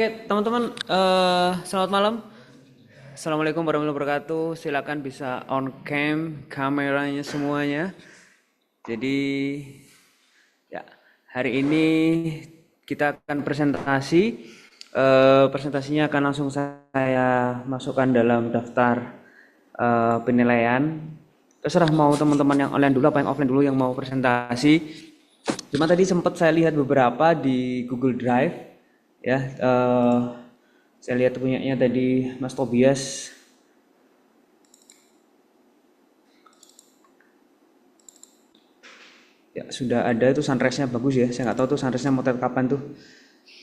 teman-teman, selamat malam. Assalamualaikum warahmatullahi wabarakatuh. Silakan bisa on cam kameranya semuanya. Jadi, ya, hari ini kita akan presentasi. Presentasinya akan langsung saya masukkan dalam daftar penilaian. Terserah mau teman-teman yang online dulu apa yang offline dulu yang mau presentasi. Cuma tadi sempat saya lihat beberapa di Google Drive, ya. Saya lihat punyanya tadi Mas Tobias. Ya sudah ada itu sunrise-nya bagus ya. Saya nggak tahu tuh sunrise-nya motret kapan tuh.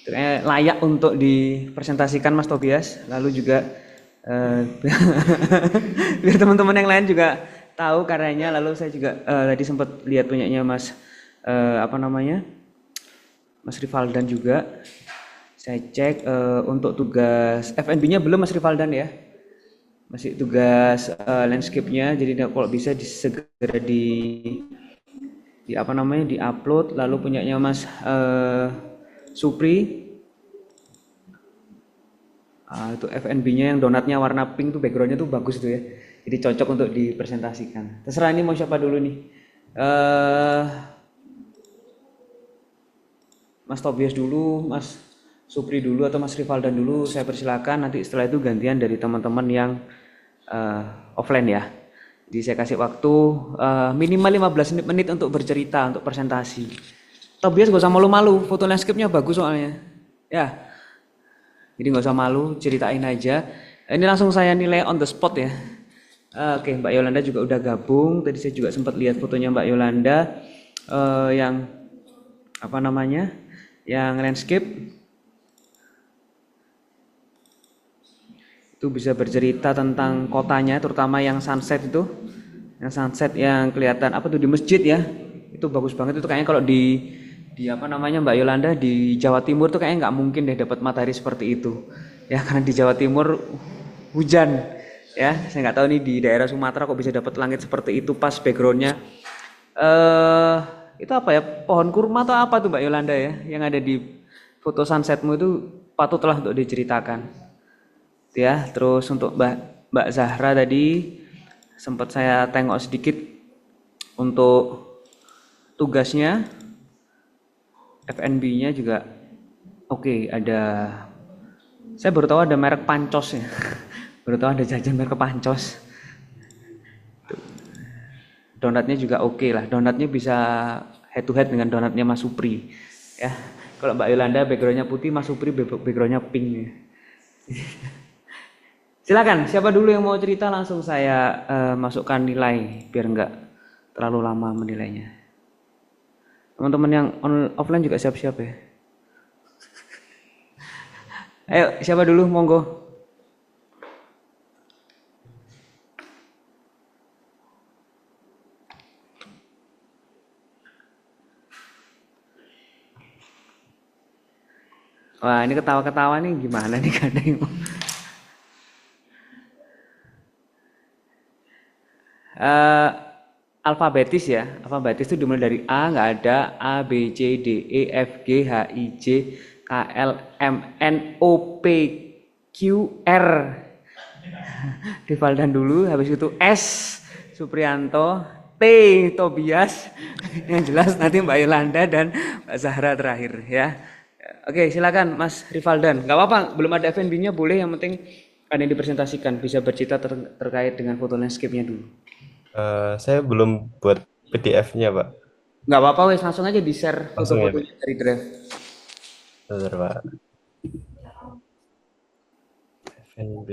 Kayaknya layak untuk dipresentasikan Mas Tobias. Lalu juga biar teman-teman yang lain juga tahu karyanya. Lalu saya juga tadi sempat lihat punyanya Mas apa namanya Mas Rivaldan juga. Saya cek untuk tugas FNB-nya belum Mas Rivaldan ya. Masih tugas landscape-nya. Jadi kalau bisa segera di apa namanya di-upload. Lalu punyanya Mas Supri. Itu FNB-nya yang donatnya warna pink tuh background-nya tuh bagus tuh ya. Jadi cocok untuk dipresentasikan. Terserah ini mau siapa dulu nih. Mas Tobias dulu, Mas Supri dulu atau Mas Rivaldan dulu. Saya persilakan. Nanti setelah itu gantian dari teman-teman yang offline ya. Jadi saya kasih waktu minimal 15 menit untuk bercerita, untuk presentasi. Tobias gak usah malu-malu, foto landscape-nya bagus soalnya. Ya, jadi nggak usah malu, ceritain aja. Ini langsung saya nilai on the spot ya. Oke, Mbak Yolanda juga udah gabung. Tadi saya juga sempat lihat fotonya Mbak Yolanda yang apa namanya, yang landscape. Itu bisa bercerita tentang kotanya, terutama yang sunset itu. Yang sunset yang kelihatan apa tuh di masjid ya. Itu bagus banget itu kayaknya kalau di apa namanya Mbak Yolanda di Jawa Timur tuh kayaknya nggak mungkin deh dapat matahari seperti itu ya karena di Jawa Timur hujan ya. Saya nggak tahu nih di daerah Sumatera kok bisa dapat langit seperti itu pas backgroundnya itu apa ya, pohon kurma atau apa tuh Mbak Yolanda ya yang ada di foto sunsetmu itu, patutlah untuk diceritakan ya. Terus untuk Mbak Zahra tadi sempat saya tengok sedikit untuk tugasnya FNB-nya juga oke, ada saya baru tahu ada merek Pancos ya. Baru tahu ada jajan merek Pancos. Donatnya juga oke lah. Donatnya bisa head to head dengan donatnya Mas Supri. Ya. Kalau Mbak Yolanda backgroundnya putih, Mas Supri backgroundnya pink ya. Silakan, siapa dulu yang mau cerita langsung saya masukkan nilai biar nggak terlalu lama menilainya. Teman-teman yang offline juga siap-siap ya. Ayo, siapa dulu monggo. Wah, ini ketawa-ketawa nih gimana nih kadang. Eh alfabetis ya. Alfabetis itu dimulai dari A, nggak ada A, B, C, D, E, F, G, H, I, J, K, L, M, N, O, P, Q, R. Rivaldan dulu, habis itu S, Suprianto, T, Tobias. Yang jelas nanti Mbak Yolanda dan Mbak Zahra terakhir ya. Oke, silakan Mas Rivaldan. Nggak apa-apa, belum ada FNB-nya boleh, yang penting ada yang dipresentasikan, bisa bercerita terkait dengan foto landscape-nya dulu. Saya belum buat PDF-nya, Pak. Nggak apa-apa wes, langsung aja di share Langsung ya, foto-fotonya Pak. dari Drive. Bentar, Pak. FNB.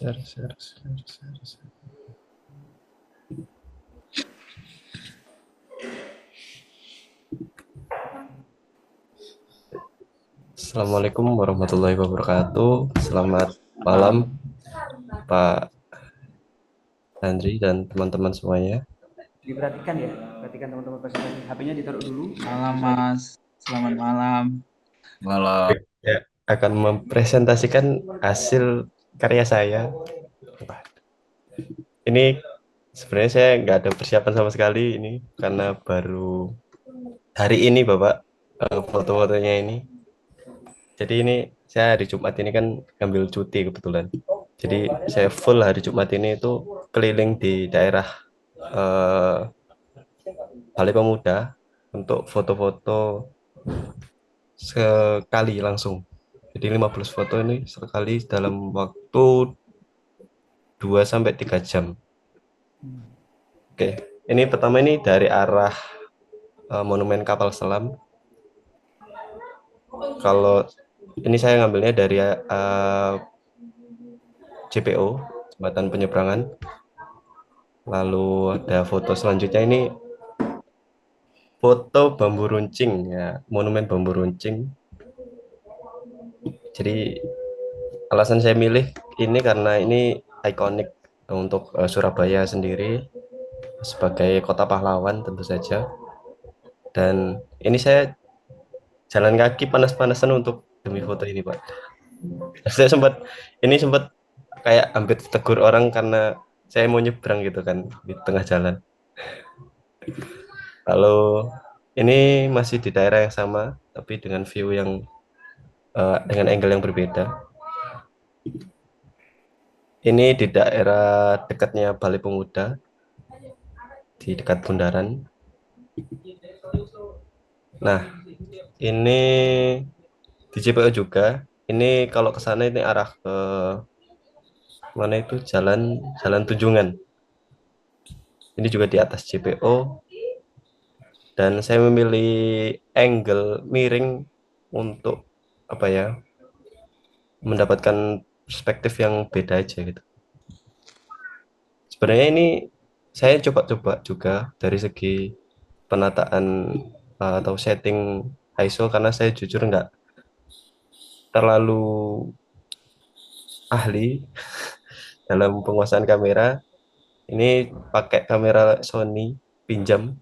Share. Assalamualaikum warahmatullahi wabarakatuh. Selamat malam Malam. Pak Andri dan teman-teman semuanya. Diperhatikan ya, perhatikan teman-teman presentasi. HP-nya ditaruh dulu. Malam Mas, selamat malam. Malam. Saya akan mempresentasikan hasil karya saya. Ini sebenarnya saya nggak ada persiapan sama sekali ini karena baru hari ini Bapak foto-fotonya ini. Jadi ini saya hari Jumat ini kan ngambil cuti kebetulan. Jadi saya full hari Jumat ini itu keliling di daerah Balai Pemuda untuk foto-foto sekali langsung. Jadi 15 foto ini sekali dalam waktu 2 sampai 3 jam. Oke, ini pertama ini dari arah Monumen Kapal Selam. Kalau ini saya ngambilnya dari JPO, Jembatan Penyeberangan. Lalu ada foto selanjutnya ini foto bambu runcing ya, Monumen Bambu Runcing. Jadi alasan saya milih ini karena ini ikonik untuk Surabaya sendiri sebagai kota pahlawan tentu saja. Dan ini saya jalan kaki panas-panasan untuk demi foto ini, Pak. Saya sempat kayak hampir tegur orang karena saya mau nyebrang gitu kan di tengah jalan. Lalu ini masih di daerah yang sama tapi dengan view yang dengan angle yang berbeda. Ini di daerah dekatnya Balai Pemuda, di dekat Bundaran. Nah, ini di JPO juga. Ini kalau ke sana ini arah ke mana itu Jalan Tunjungan. Ini juga di atas JPO. Dan saya memilih angle miring untuk apa ya? Mendapatkan perspektif yang beda aja gitu. Sebenarnya ini saya coba-coba juga dari segi penataan atau setting ISO karena saya jujur nggak terlalu ahli dalam penguasaan kamera. Ini pakai kamera Sony pinjam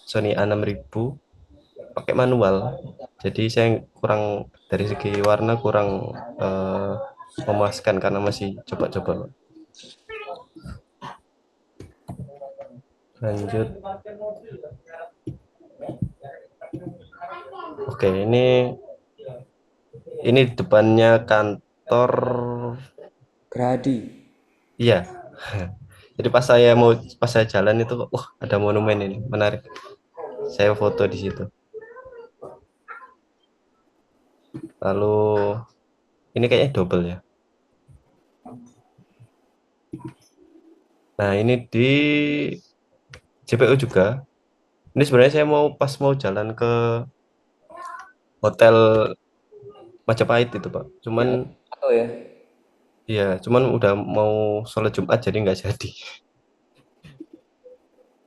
Sony A6000 pakai manual. Jadi saya kurang dari segi warna kurang memuaskan karena masih coba-coba. Lanjut. Oke, ini depannya kantor. Gradi. Iya. Jadi pas saya jalan itu, wah ada monumen ini, menarik. Saya foto di situ. Lalu ini kayaknya double ya. Nah ini di JPU juga. Ini sebenarnya saya mau jalan ke hotel Majapahit itu Pak. Cuman Oh ya. iya, cuman udah mau sholat Jumat jadi nggak jadi.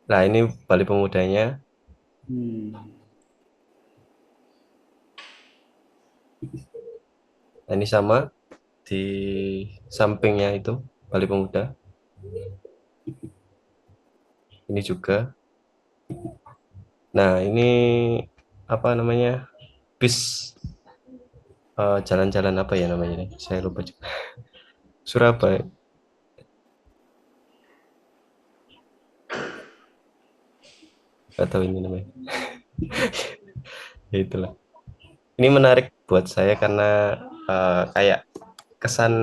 Nah ini Balai Pemudanya. Nah, ini sama di sampingnya itu Balai Pemuda. Ini juga. Nah ini apa namanya bis jalan-jalan apa ya namanya ini? Saya lupa juga. Surabaya. Atau ini namanya. Ya itulah. Ini menarik buat saya karena kayak kesan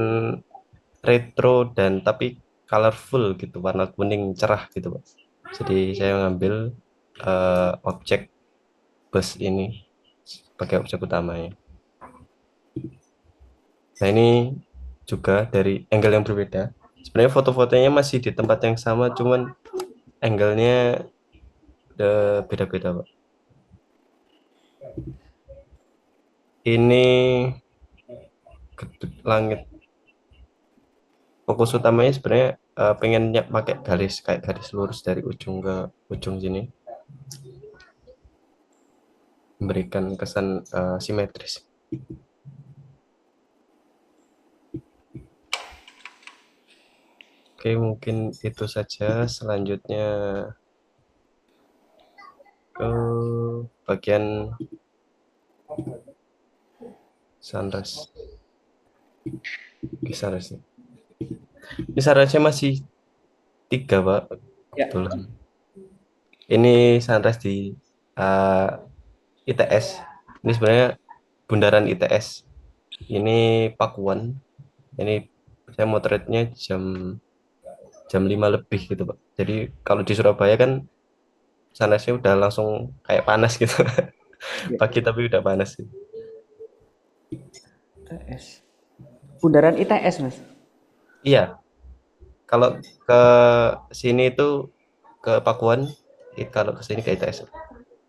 retro dan tapi colorful gitu, warna kuning cerah gitu, Pak. Jadi saya mengambil objek bus ini sebagai objek utamanya. Nah ini juga dari angle yang berbeda. Sebenarnya foto-fotonya masih di tempat yang sama, cuman angle-nya beda-beda, Pak. Ini langit fokus utamanya sebenarnya pengennya pakai garis kayak garis lurus dari ujung ke ujung sini, memberikan kesan simetris. Oke, mungkin itu saja. Selanjutnya ke bagian sunrise. Oke, sunrise. Ini sunrise masih 3, Pak. Ya. Kebetulan. Ini sunrise di ITS. Ini sebenarnya bundaran ITS. Ini Pakuan. Ini saya motretnya jam 5 lebih gitu, Pak. Jadi kalau di Surabaya kan sunrise-nya udah langsung kayak panas gitu. Ya. Pagi tapi udah panas gitu. ITS. Bundaran ITS, Mas. Iya, kalau ke sini itu ke Pakuan, kalau ke sini ke ITS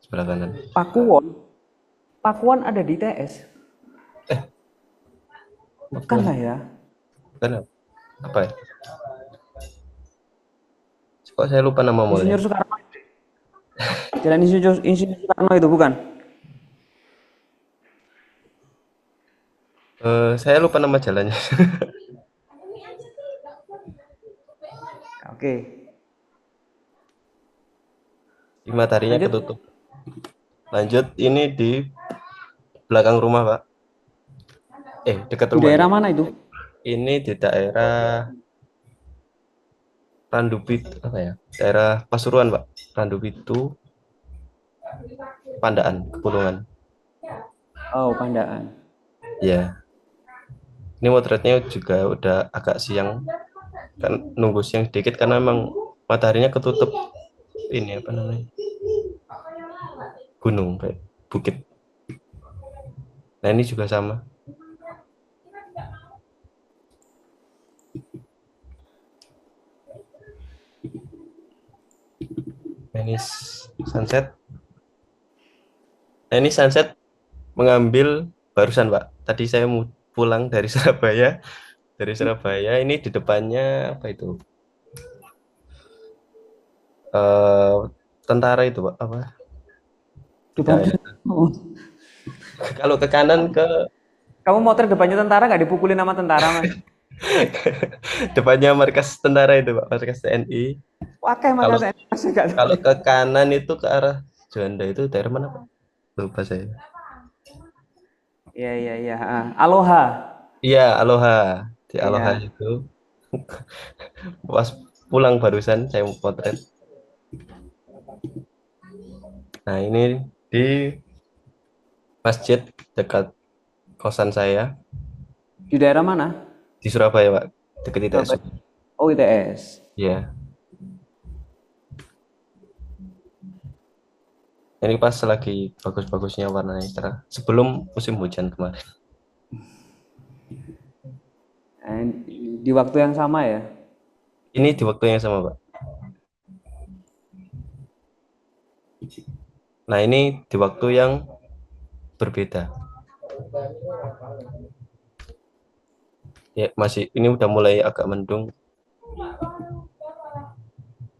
sebelah kanan. Pakuwon. Pakuwon ada di ITS. Bukan Pakuan lah ya. bukan apa ya? Kok saya lupa nama mallnya. Insinyur Soekarno. Jalan Insinyur Soekarno itu bukan? Saya lupa nama jalannya. Oke. Di mataharinya Lanjut. ketutup. Lanjut, ini di belakang rumah, Pak. Dekat Di rumah daerah ya. mana itu? Ini di daerah Randupitu, apa ya? Daerah Pasuruan, Pak. Randupitu, Pandaan, Pegunungan. Oh, Pandaan. Ya. Ini motretnya juga udah agak siang, kan nunggu siang sedikit karena memang mataharinya ketutup ini apa namanya, gunung kayak bukit. Nah ini juga sama. Nah, ini sunset. Nah ini sunset mengambil barusan, Pak. Tadi saya mau pulang dari Surabaya. Dari Surabaya ini di depannya apa itu? Eh tentara itu, Pak. Apa? Tidak Depannya. ya. Kalau ke kanan ke Kamu motor depannya tentara nggak dipukulin sama tentara, Mas? depannya markas tentara itu, Pak. Markas TNI. Pakai Kalau maka saya masih nggak tahu. kalau ke kanan itu ke arah Juanda itu daerah mana, Pak? Lupa saya. Iya, iya, iya. Aloha. Iya, Aloha. Di Aloha Iya. itu pas pulang barusan saya mau potret. Nah, ini di masjid dekat kosan saya Di daerah mana? di Surabaya, Pak. Dekat ITS. Surabaya. Oh, ITS. Iya. Ini pas lagi bagus-bagusnya warnanya cerah. Sebelum musim hujan kemarin. Di waktu yang sama ya. Ini di waktu yang sama, Pak. Nah, ini di waktu yang berbeda. Ya, masih ini udah mulai agak mendung.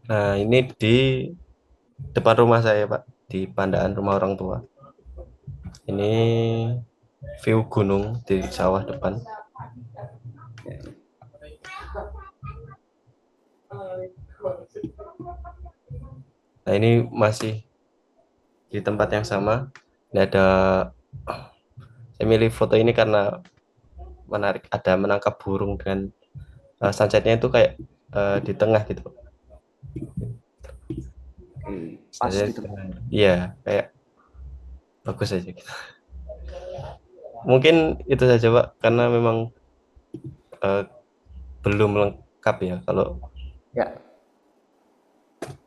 Nah, ini di depan rumah saya, Pak, di Pandaan, rumah orang tua. Ini view gunung di sawah depan. Nah, ini masih di tempat yang sama. Ini ada, saya milih foto ini karena menarik. Ada menangkap burung dengan sunsetnya itu kayak di tengah gitu. Pas Saya, gitu. iya, kayak bagus aja gitu. Mungkin itu saja, Pak, karena memang belum lengkap ya kalau Ya.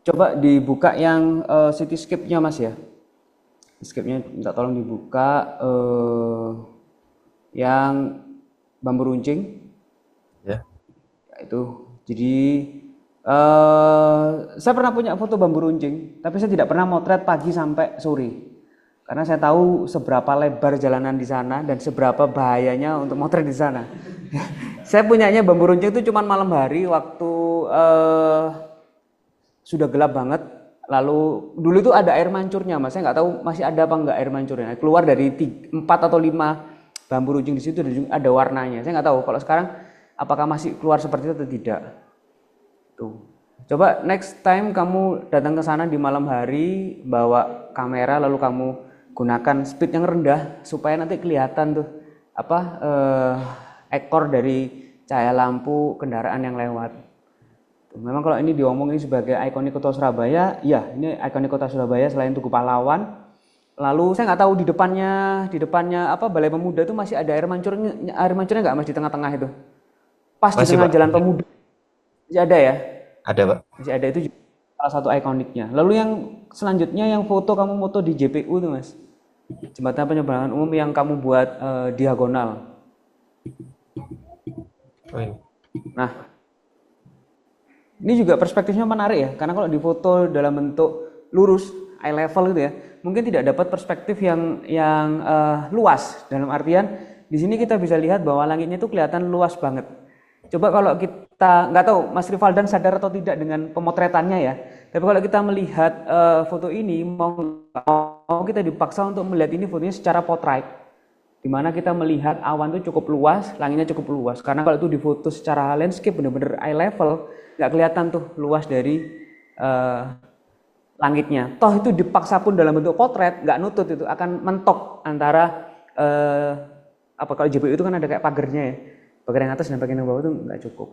Coba dibuka yang cityscape-nya, Mas ya. Cityscape-nya minta tolong dibuka yang bambu runcing. ya. Ya, itu. Jadi saya pernah punya foto bambu runcing, tapi saya tidak pernah motret pagi sampai sore. Karena saya tahu seberapa lebar jalanan di sana dan seberapa bahayanya untuk motret di sana. Saya punyanya bambu runcing itu cuman malam hari waktu eh, sudah gelap banget. Lalu dulu itu ada air mancurnya, Mas. Saya nggak tahu masih ada apa nggak air mancurnya. Keluar dari 4 atau 5 bambu runcing di situ ada warnanya. Saya nggak tahu kalau sekarang apakah masih keluar seperti itu atau tidak. Tuh. Coba next time kamu datang ke sana di malam hari, bawa kamera lalu kamu gunakan speed yang rendah supaya nanti kelihatan tuh apa ekor dari cahaya lampu kendaraan yang lewat. Memang kalau ini diomongin sebagai ikonik kota Surabaya, ya ini ikonik kota Surabaya selain Tugu Pahlawan. Lalu saya nggak tahu di depannya apa Balai Pemuda itu masih ada air mancurnya nggak Mas di tengah-tengah itu? Pas di Masih, tengah Pak. Jalan Pemuda. Masih ada ya? Ada, Pak. Masih ada, itu juga salah satu ikoniknya. Lalu yang selanjutnya yang kamu foto di JPU tuh Mas. Jembatan Penyeberangan Umum yang kamu buat diagonal. Oh, ini. Nah, ini juga perspektifnya menarik ya, karena kalau difoto dalam bentuk lurus, eye level gitu ya, mungkin tidak dapat perspektif yang luas. Dalam artian di sini kita bisa lihat bahwa langitnya itu kelihatan luas banget. Coba kalau kita nggak tahu Mas Rivaldan sadar atau tidak dengan pemotretannya ya, tapi kalau kita melihat foto ini mau kita dipaksa untuk melihat ini fotonya secara portrait, di mana kita melihat awan itu cukup luas, langitnya cukup luas. Karena kalau itu difoto secara landscape benar-benar eye level, nggak kelihatan tuh luas dari langitnya. Toh itu dipaksa pun dalam bentuk potret, nggak nutut, itu akan mentok antara apa kalau JPU itu kan ada kayak pagernya ya, bagian yang atas dan bagian yang bawah itu nggak cukup.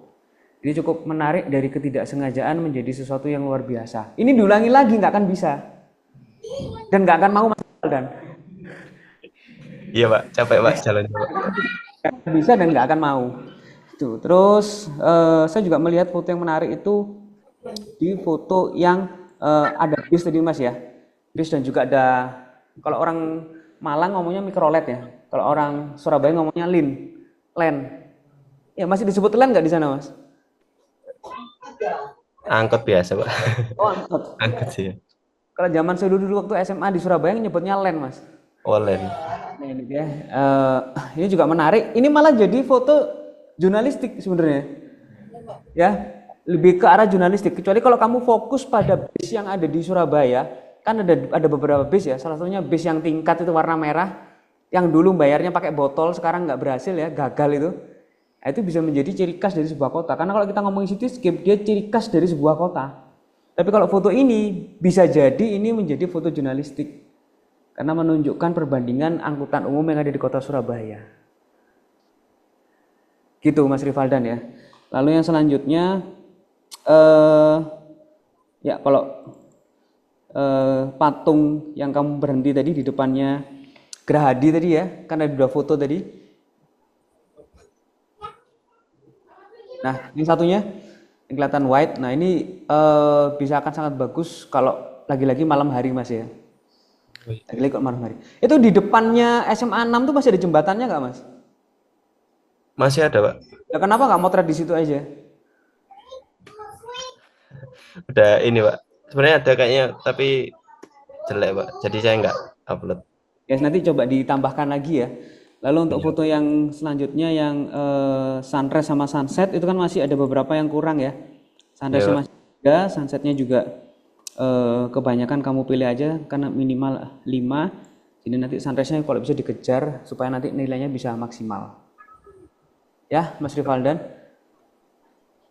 Ini cukup menarik dari ketidaksengajaan menjadi sesuatu yang luar biasa. Ini diulangi lagi nggak akan bisa dan nggak akan mau Mas dan Iya, Pak. Capek, Pak, jalannya, Pak. bisa dan nggak akan mau. Tuh, terus saya juga melihat foto yang menarik itu di foto yang ada bis tadi Mas ya, bis dan juga ada, kalau orang Malang ngomongnya mikrolet ya, kalau orang Surabaya ngomongnya len. Ya masih disebut len nggak di sana Mas? Angkot biasa, Pak. Oh angkot. Angkot sih. Kalau zaman saya dulu waktu SMA di Surabaya nyebutnya len Mas. Olen. Nah, ini dia. Ini juga menarik. Ini malah jadi foto jurnalistik sebenarnya. Ya, lebih ke arah jurnalistik. Kecuali kalau kamu fokus pada bis yang ada di Surabaya, kan ada beberapa bis ya. Salah satunya bis yang tingkat itu warna merah, yang dulu bayarnya pakai botol, sekarang nggak berhasil ya, gagal itu. Nah, itu bisa menjadi ciri khas dari sebuah kota. Karena kalau kita ngomongin cityscape, dia ciri khas dari sebuah kota. Tapi kalau foto ini bisa jadi ini menjadi foto jurnalistik. Karena menunjukkan perbandingan angkutan umum yang ada di kota Surabaya. Gitu Mas Rivaldan ya. Lalu yang selanjutnya ya kalau patung yang kamu berhenti tadi di depannya Gerahadi tadi ya, kan ada dua foto tadi. Nah, ini satunya yang kelihatan white. Nah, ini bisa akan sangat bagus kalau lagi-lagi malam hari Mas ya. Lagi-lagi kalau malam hari. Itu di depannya SMA 6 tuh masih ada jembatannya nggak Mas? Masih ada, Pak. Ya kenapa nggak motret di situ aja? Udah ini, Pak. Sebenarnya ada kayaknya, tapi jelek, Pak. Jadi saya nggak upload. Ya nanti coba ditambahkan lagi ya. Lalu untuk foto yang selanjutnya yang sunrise sama sunset itu kan masih ada beberapa yang kurang ya. Sunrise-nya masih ada, sunsetnya juga kebanyakan kamu pilih aja karena minimal 5. Jadi nanti sunrise-nya kalau bisa dikejar supaya nanti nilainya bisa maksimal. Ya, Mas Rivaldan.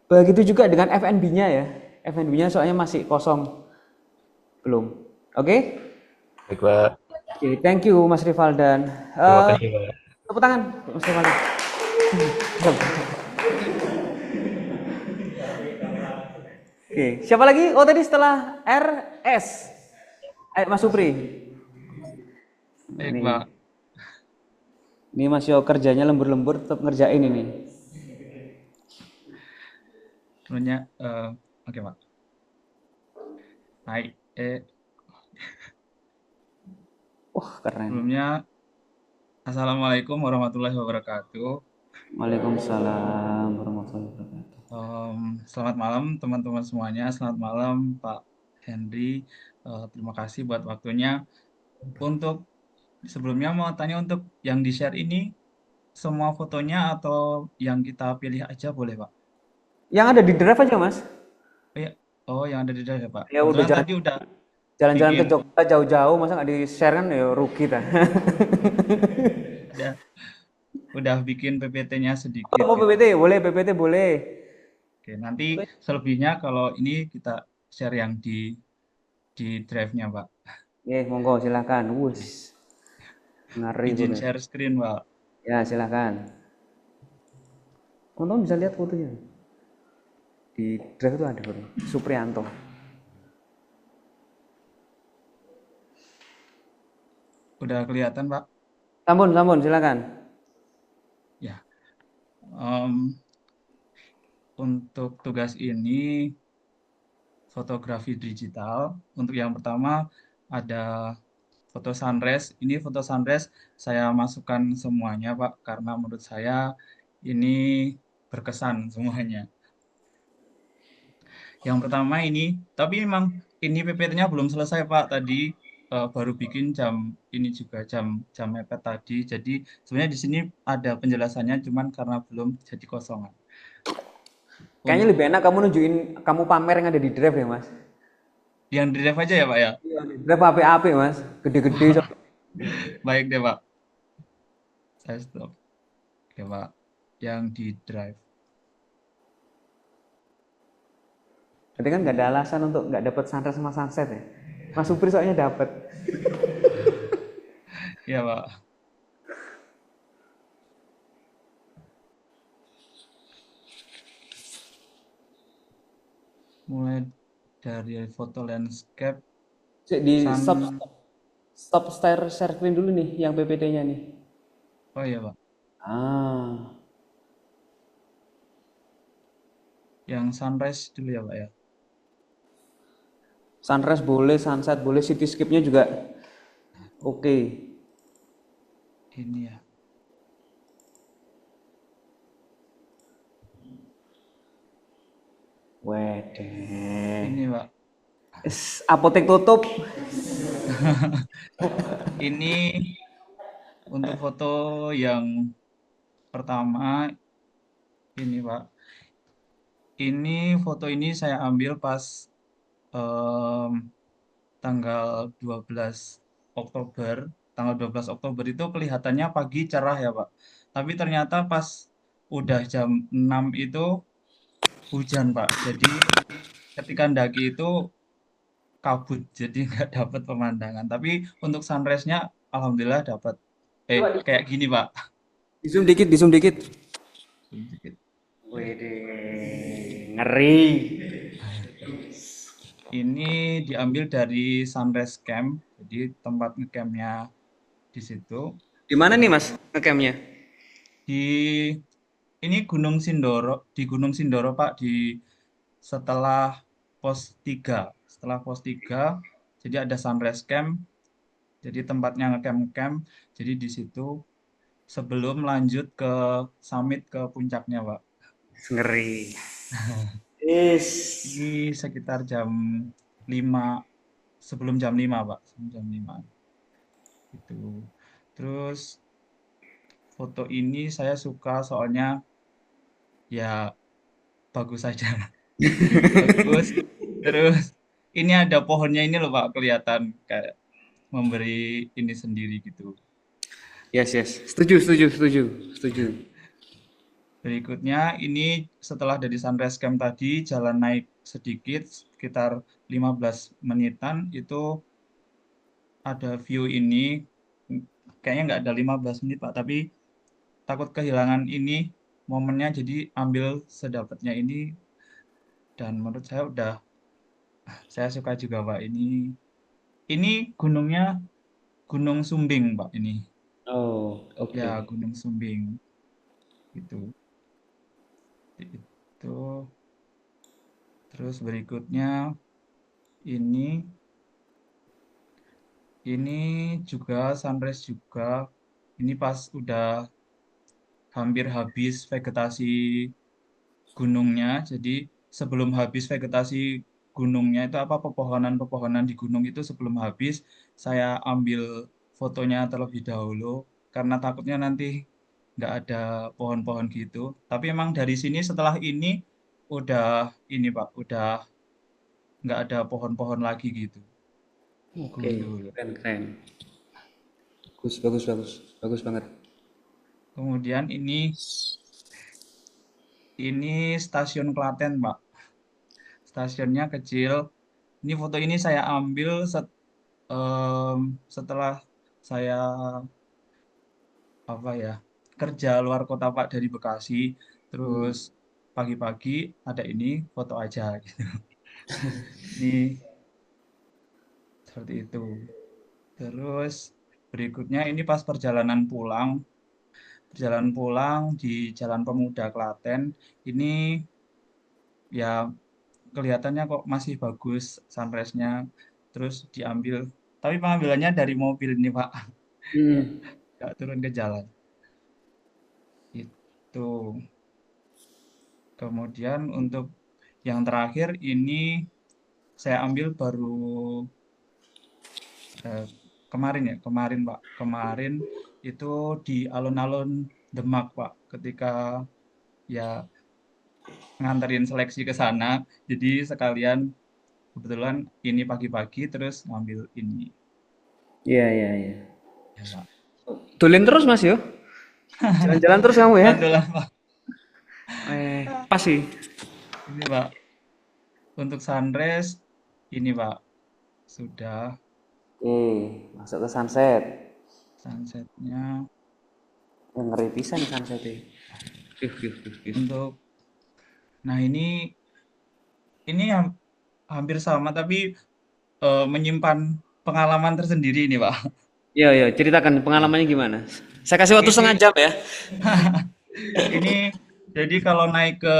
Begitu juga dengan FNB-nya ya. FNB-nya soalnya masih kosong. Belum. Oke? Baik, Pak. Oke, thank you Mas Rivaldan. Terima kasih, Pak. Tepuk tangan Mas Rivaldan. Oke, siapa lagi? Oh tadi setelah RS. Ayo Mas Supri. Baik, Pak. Ini Mas Yo kerjanya lembur-lembur tetap ngerjain ini. Sebelumnya, oke, Pak. Baik. Keren. Sebelumnya, Assalamualaikum warahmatullahi wabarakatuh. Waalaikumsalam warahmatullahi wabarakatuh. Selamat malam teman-teman semuanya. Selamat malam Pak Henry. Terima kasih buat waktunya. Untuk sebelumnya mau tanya untuk yang di-share ini semua fotonya atau yang kita pilih aja boleh, Pak? Yang ada di drive aja, Mas. Oh, ya. Oh, yang ada di dalam ya, Pak. Ya udah Kebetulan tadi udah jalan-jalan ke bikin, Jogja jauh-jauh, masa nggak di-share kan ya rugi ta. udah, udah bikin PPT-nya Oh, sedikit mau gitu. PPT? Boleh, PPT boleh. Oke, nanti selebihnya kalau ini kita share yang di drive-nya, Pak. Monggo silakan. Wus, Oke. ngeri Izin boleh. share screen, Pak. Ya, silakan. Teman-teman bisa lihat fotonya. Di drive itu ada foto. Suprianto. Udah kelihatan, Pak? Sampun, sampun, silakan. Ya. Em, untuk tugas ini fotografi digital. Untuk yang pertama ada foto sunrise. Ini foto sunrise saya masukkan semuanya, Pak, karena menurut saya ini berkesan semuanya. Yang pertama ini, tapi memang ini PPT-nya belum selesai, Pak. Tadi baru bikin jam ini juga jam jam mepet tadi. Jadi sebenarnya di sini ada penjelasannya, cuman karena belum jadi kosongan. Kayaknya Untuk lebih enak kamu nunjukin kamu pamer yang ada di drive ya, Mas. yang di drive aja ya, Pak ya. Iya, di drive apik-apik, Mas. Gede-gede. Baik deh, Pak. Saya stop. Oke, Pak. Yang di drive. Berarti kan nggak ada alasan untuk nggak dapat sunrise sama sunset ya. Mas Supri soalnya dapat. Ya, Pak. Mulai dari foto landscape, Cek di sun. stop share screen dulu nih yang PPT-nya nih. Oh iya, Pak. Ah, Yang sunrise dulu ya, Pak ya. sunrise boleh, sunset boleh, cityscape-nya juga oke. Ini ya. Wedeh. Ini, Pak. Apotek tutup. Ini untuk foto yang pertama ini, Pak. Ini foto ini saya ambil pas em, tanggal 12 Oktober. Tanggal 12 Oktober itu kelihatannya pagi cerah ya, Pak. Tapi ternyata pas udah jam 6 itu hujan, Pak. Jadi ketika ndaki itu kabut, jadi nggak dapat pemandangan. Tapi untuk sunrise-nya alhamdulillah dapat. Kayak gini, Pak. Di zoom dikit, di zoom dikit. Sedikit. Wedeh, ngeri. Ini diambil dari sunrise camp, jadi tempat ngecampnya di situ. Di mana nih Mas ngecampnya? Di ini Gunung Sindoro, di Gunung Sindoro, Pak, di setelah pos 3. Setelah pos 3, jadi ada sunrise camp, jadi tempatnya ngecamp-camp. Jadi di situ sebelum lanjut ke summit ke puncaknya, Pak. Ngeri. Is. Ini sekitar jam 5, sebelum jam 5, Pak, sebelum jam 5 itu. Terus foto ini saya suka soalnya ya bagus saja. Bagus. Terus ini ada pohonnya ini loh, Pak, kelihatan kayak memberi ini sendiri gitu. Yes, yes. Setuju, setuju, setuju, setuju. Berikutnya ini setelah dari sunrise camp tadi jalan naik sedikit sekitar 15 menitan itu ada view ini. Kayaknya nggak ada 15 menit, Pak, tapi takut kehilangan ini momennya, jadi ambil sedapatnya ini. Dan menurut saya saya suka juga, Pak. Ini gunungnya Gunung Sumbing, Pak, ini. Oh, Ya, oke. Gunung Sumbing itu. Itu terus berikutnya ini ini juga sunrise juga. Ini pas udah hampir habis vegetasi gunungnya. Jadi sebelum habis vegetasi gunungnya itu apa, pepohonan-pepohonan di gunung itu sebelum habis, saya ambil fotonya terlebih dahulu karena takutnya nanti nggak ada pohon-pohon gitu. Tapi emang dari sini setelah ini udah ini Pak, udah nggak ada pohon-pohon lagi gitu. Oke, Gundul. keren keren. Bagus bagus bagus. Bagus banget. Kemudian ini stasiun Klaten Pak. Stasiunnya kecil. Ini foto ini saya ambil setelah saya apa ya kerja luar kota Pak dari Bekasi. Hmm. Terus pagi-pagi ada ini foto aja gitu. Ini seperti itu. Terus berikutnya ini pas perjalanan pulang di Jalan Pemuda Klaten. Ini ya kelihatannya kok masih bagus sunrise-nya. Terus diambil, tapi pengambilannya dari mobil ini Pak, Hmm. nggak turun ke jalan. Itu. Kemudian untuk yang terakhir ini saya ambil baru eh, kemarin ya, kemarin Pak. Kemarin itu di alun-alun Demak Pak, ketika ya nganterin seleksi ke sana. Jadi sekalian kebetulan ini pagi-pagi terus ngambil ini. Iya iya iya. Ya Pak. Tulen terus Mas yo. Jalan-jalan terus kamu ya. Alhamdulillah Pak. Pas sih. Ini Pak, untuk sunrise ini Pak, sudah Masuk ke sunset. sunsetnya. Yang ngeri pisan sunsetnya. Untuk, nah ini hampir sama tapi menyimpan pengalaman tersendiri ini Pak. Iya iya, ceritakan pengalamannya gimana. Saya kasih waktu setengah Ini jam ya. ini jadi kalau naik ke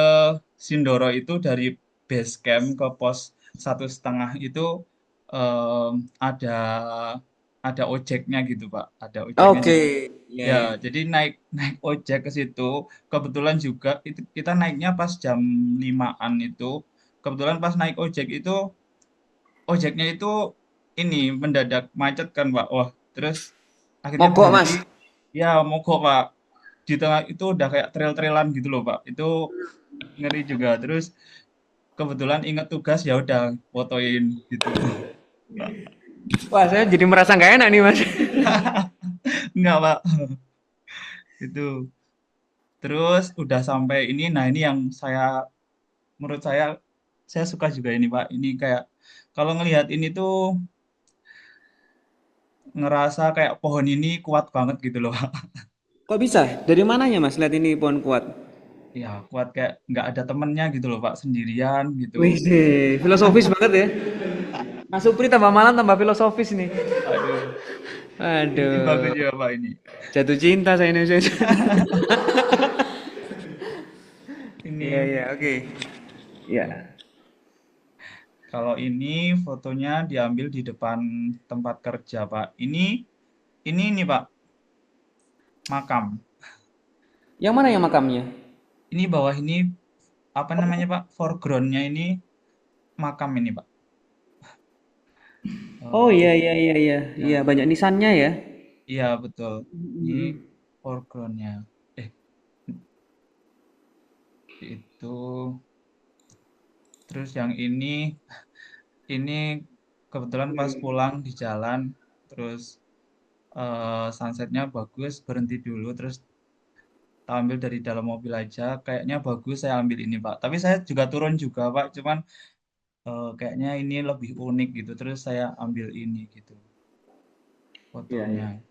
Sindoro itu dari base camp ke pos 1,5 itu ada ojeknya gitu Pak, ada ojeknya. Oke. Jadi Iya ya iya. jadi naik naik ojek ke situ. Kebetulan juga itu kita naiknya pas jam 5-an itu. Kebetulan pas naik ojek itu ojeknya itu ini mendadak macet kan Pak. Wah, terus akhirnya Mogok berhenti. Mas. Ya, mogok Pak. Di tengah itu udah kayak trail-trailan gitu loh Pak. Itu ngeri juga. Terus kebetulan ingat tugas ya udah fotoin gitu. Pak. Wah, saya jadi merasa nggak enak nih Mas. Enggak Pak. Itu. Terus udah sampai ini. Nah, ini yang menurut saya suka juga ini Pak. Ini kayak kalau ngelihat ini tuh ngerasa kayak pohon ini kuat banget gitu loh Pak. Kok bisa? Dari mananya Mas lihat ini pohon kuat? Ya kuat kayak nggak ada temennya gitu loh Pak, sendirian gitu. Wih, filosofis banget ya. Mas Supri tambah malam tambah filosofis nih. Aduh, ini bagus Aduh, juga Pak ini. jatuh cinta saya ini. Iya Ini iya, oke. Iya. kalau ini fotonya diambil di depan tempat kerja Pak. Ini Pak, makam. Yang mana yang makamnya? Ini bawah ini apa namanya Pak? Foregroundnya ini makam ini Pak. Oh Eh, iya iya iya iya. Iya, ya, banyak nisannya ya. iya betul. Ini foregroundnya. Eh, itu. Terus yang ini kebetulan pas pulang di jalan, terus sunsetnya bagus, berhenti dulu, terus tak ambil dari dalam mobil aja. Kayaknya bagus, saya ambil ini Pak. Tapi saya juga turun juga Pak, cuman kayaknya ini lebih unik gitu. Terus saya ambil ini gitu Iya iya. fotonya.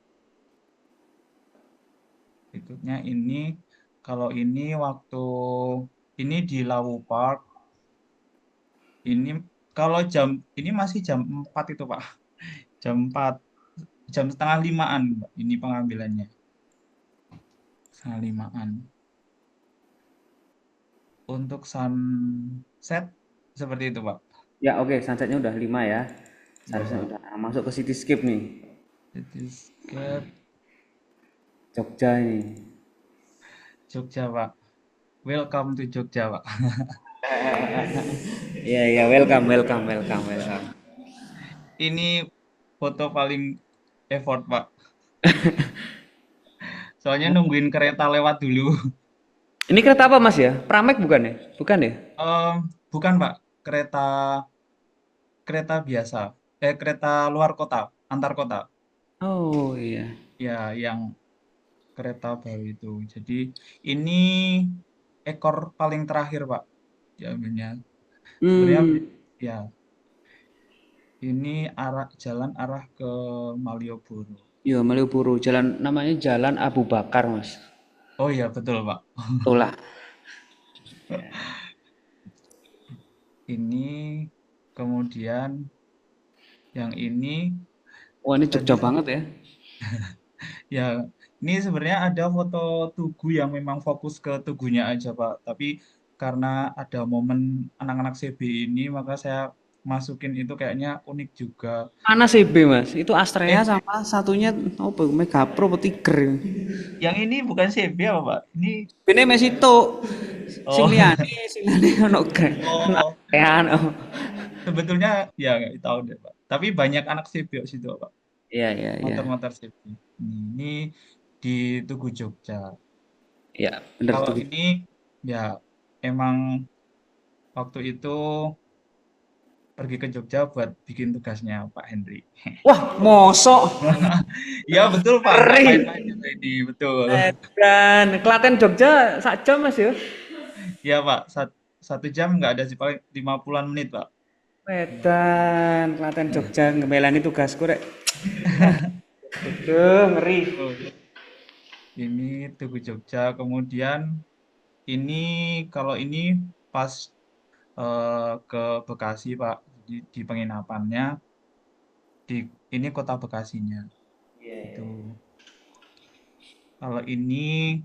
Berikutnya ini, kalau ini waktu ini di Lawu Park. Ini kalau ini masih jam 4 itu Pak. Jam 4, jam setengah limaan Pak. Ini pengambilannya. Setengah limaan. Untuk sunset seperti itu Pak. Ya oke, sunsetnya udah 5 ya. Ya Seharusnya Pak. udah masuk ke cityscape nih. Cityscape Jogja ini. Jogja Pak. Welcome to Jogja Pak. Iya iya, welcome welcome welcome welcome. Ini foto paling effort Pak. Soalnya nungguin kereta lewat dulu. Ini kereta apa Mas ya? Pramek bukan ya? Bukan ya? Em, bukan Pak, kereta kereta biasa. Kereta luar kota, antar kota. Oh iya. Ya, yang kereta baru itu. Jadi ini ekor paling terakhir Pak diambilnya. Sebenarnya Hmm. ya ini jalan arah ke Malioboro. Ya Malioboro. Jalan namanya Jalan Abu Bakar Mas. Oh iya betul Pak. Itulah. Ini kemudian yang ini Wah ini tadi Jogja banget ya. ya ini sebenarnya ada foto Tugu yang memang fokus ke Tugunya aja Pak. Tapi karena ada momen anak-anak CB ini maka saya masukin itu kayaknya unik juga. Mana CB Mas? Itu Astrea Eh, sama satunya oh Mega Pro apa Tiger. yang ini bukan CB apa Pak? Ini Ini Messi itu oh sing liyane ono grek. Ono oh Astrea ono. sebetulnya ya nggak tahu deh Pak. Tapi banyak anak CB di situ Pak. Iya iya iya. Motor-motor CB. Ini di Tugu Jogja. Iya bener Kalau tuh. ini ya emang waktu itu pergi ke Jogja buat bikin tugasnya Pak Henry. Wah, mosok. Ya betul Pak, nggak Ngeri. main-main juga ini, betul. Dan Klaten Jogja sak jam Mas ya. Ya Pak, 1 jam nggak ada sih, paling 50-an menit Pak. Medan, Klaten Jogja ngemelani tugasku rek. Aduh, ngeri. Oh, ini Tugu Jogja, kemudian ini kalau ini pas ke Bekasi Pak, di penginapannya di ini kota Bekasinya itu. Kalau ini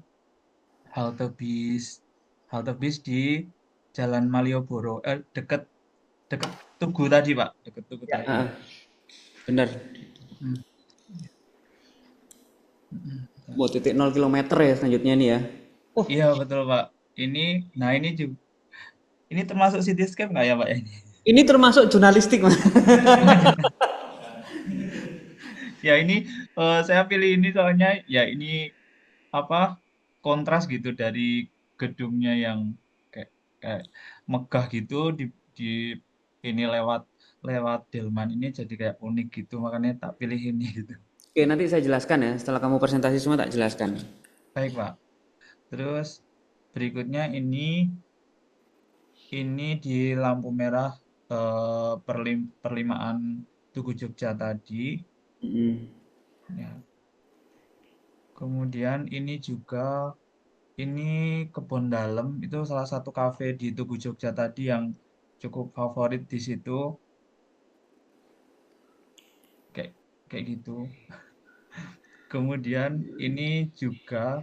halte bis, halte bis di Jalan Malioboro, deket deket Tugu tadi Pak, deket Tugu tadi. Heeh, bener. Hmm, mm, mm. Mau titik 0 km ya selanjutnya nih ya. Oh, Iya betul Pak. Ini, nah ini juga, ini termasuk cityscape nggak ya Pak ini? ini termasuk jurnalistik Mas. Ya ini saya pilih ini soalnya ya ini apa kontras gitu dari gedungnya yang kayak kayak megah gitu di ini lewat lewat delman ini jadi kayak unik gitu makanya tak pilih ini gitu. Oke, nanti saya jelaskan ya. Setelah kamu presentasi semua tak jelaskan. Baik Pak. Terus berikutnya ini di lampu merah perlimaan Tugu Jogja tadi. Mm. Ya. Kemudian ini juga ini Kebon Dalem itu salah satu kafe di Tugu Jogja tadi yang cukup favorit di situ kayak kayak gitu. Kemudian ini juga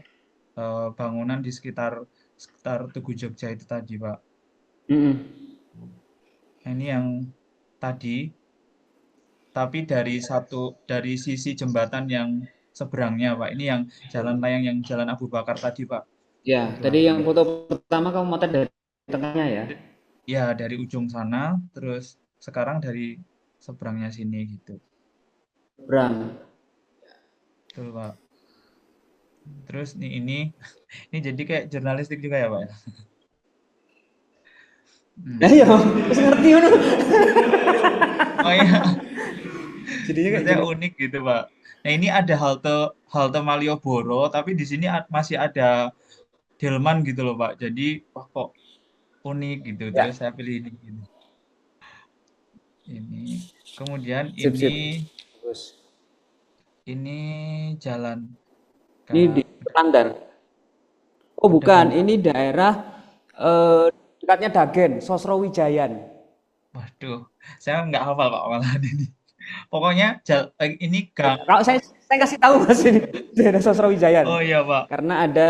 bangunan di sekitar sekitar Tugu Jogja itu tadi, Pak. Mm-mm. Nah, ini yang tadi, tapi dari sisi jembatan yang seberangnya, Pak. Ini yang jalan layang yang Jalan Abu Bakar tadi, Pak. Ya, Di tadi yang belakang. foto pertama kamu motret dari tengahnya ya. D- Ya, dari ujung sana, terus sekarang dari seberangnya sini gitu. Berang. Betul, Pak. Terus nih ini jadi kayak jurnalistik juga ya, Pak ya? Nah, Hmm. iya, terus ngerti ngono. Oh iya, Jadinya kayak maksudnya jurnal. unik gitu, Pak. Nah, ini ada halte halte Malioboro, tapi di sini masih ada delman gitu loh, Pak. Jadi, wah kok unik gitu. Ya, Terus saya pilih ini gitu. Ini. Kemudian sip sip. Terus ini jalan ke ini di Pandan. Oh, bukan, pedagang. ini daerah dekatnya Dagen, Sosrawijayan. Waduh, saya nggak hafal Pak malahan ini. Pokoknya ini gang. Kalau saya kasih tahu Mas ini daerah Sosrawijayan. Oh iya Pak. Karena ada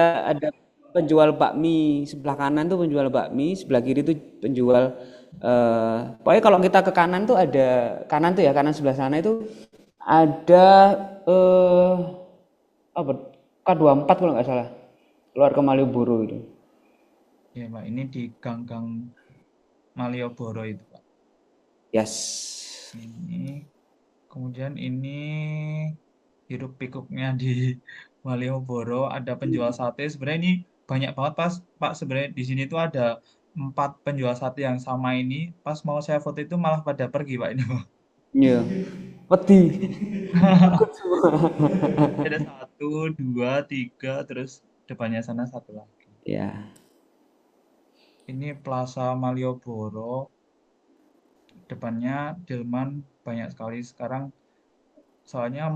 penjual bakmi sebelah kanan tuh penjual bakmi, sebelah kiri tuh penjual pokoknya kalau kita ke kanan tuh ada kanan tuh ya, kanan sebelah sana itu ada eh apa K24 kalau nggak salah. Keluar ke Malioboro itu. Iya Pak, ini di gang-gang Malioboro itu Pak. Yes. Ini kemudian ini hiruk pikuknya di Malioboro, ada penjual sate. Sebenarnya ini banyak banget Pak. Sebenarnya di sini tuh ada 4 penjual sate yang sama ini. Pas mau saya foto itu malah pada pergi Pak ini Pak. Iya. Wedi. Takut semua. Ada satu, dua, tiga, terus depannya sana satu lagi. Ya. Ini Plaza Malioboro, depannya delman banyak sekali sekarang. Soalnya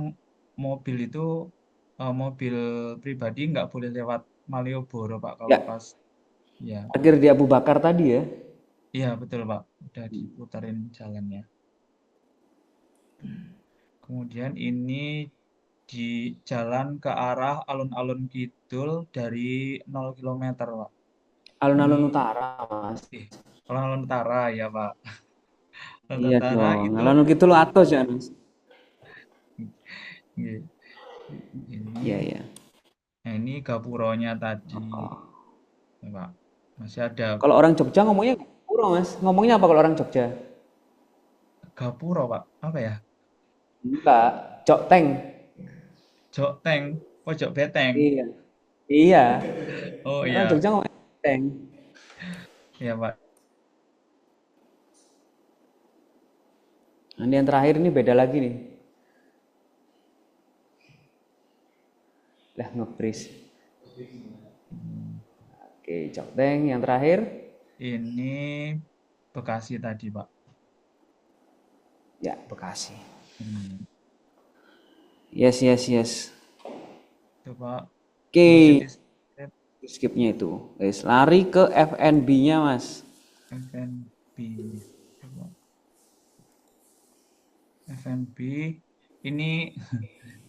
mobil itu mobil pribadi nggak boleh lewat Malioboro Pak kalau Ya. pas ya. Parkir di Abu Bakar tadi ya. Iya betul Pak, udah diputarin jalannya. Kemudian ini di jalan ke arah alun-alun kidul dari 0 km Pak. Ini Alun-alun utara, Mas. alun-alun utara ya Pak. Alun Iya utara dong. itu Alun gitu lo atos ya, Mas. iya, ini, Iya, iya. nah ini gapuronya tadi Oh. ya Pak. Masih ada Kalau orang Jogja ngomongnya gapura, Mas. Ngomongnya apa kalau orang Jogja? gapuro Pak. Apa ya? Enggak, Jok Teng. Joteng, pojok beteng. Iya. Iya. Oh Orang iya, Jogja ngomongnya Teng. iya Pak. Nah, ini yang terakhir ini beda lagi nih. Lah ngebris. Oke, Jok Teng yang terakhir. Ini Bekasi tadi Pak. Ya, Bekasi. Hmm. Yes, yes, yes. Itu Pak. Oke, Terus city skipnya itu. Guys, lari ke FNB-nya, Mas. FNB. Coba. FNB ini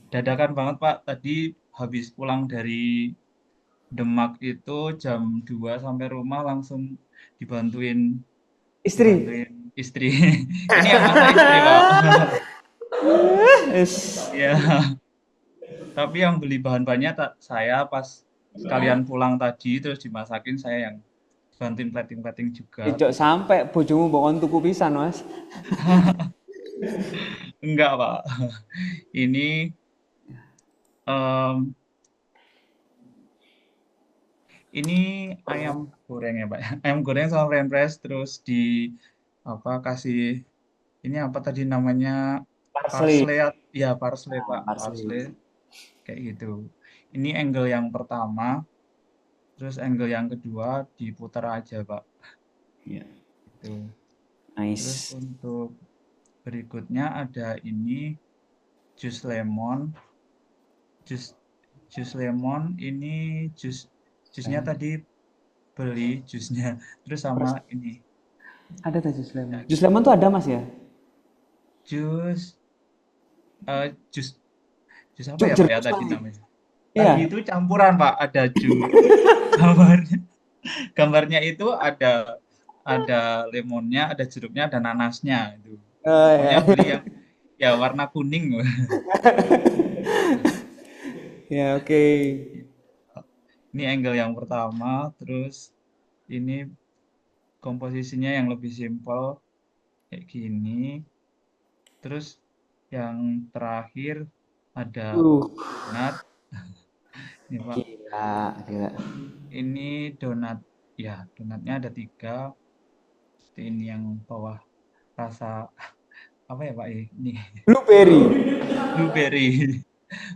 dadakan banget Pak. Tadi habis pulang dari Demak itu jam 2 sampai rumah langsung dibantuin Istri. dibantuin istri. Ini yang masak istri Pak. Yes. Ya, tapi yang beli bahan-bahannya saya pas sekalian pulang tadi terus dimasakin saya yang bantuin plating-plating juga. Ijok sampai bojomu bokon tuku pisan, Mas. Enggak Pak. Ini em, ini ayam goreng ya Pak. Ayam goreng sama french fries terus di apa kasih ini apa tadi namanya Parsley. parsley ya parsley Nah, Pak parsley. parsley kayak gitu. Ini angle yang pertama, terus angle yang kedua diputar aja Pak. Ya. Itu. Terus Nice. untuk berikutnya ada ini jus lemon, jus jus lemon ini jusnya tadi beli jusnya, terus sama ini Ada tuh jus lemon. Jus lemon tuh ada, Mas ya? jus jus jus apa Cuk ya Pak ya jeruk tadi pasti. namanya? Iya. Tadi itu campuran Pak, ada jus gambarnya gambarnya itu ada lemonnya, ada jeruknya, ada nanasnya itu. Oh Pokoknya ya. beli yang ya warna kuning. Ya oke. Ini angle yang pertama, terus ini komposisinya yang lebih simpel kayak gini. Terus yang terakhir ada Uh, donat. Ini Pak, gila, gila. ini donat. Ya, donatnya ada 3. Seperti ini yang bawah rasa apa ya Pak? Ini Blueberry. blueberry.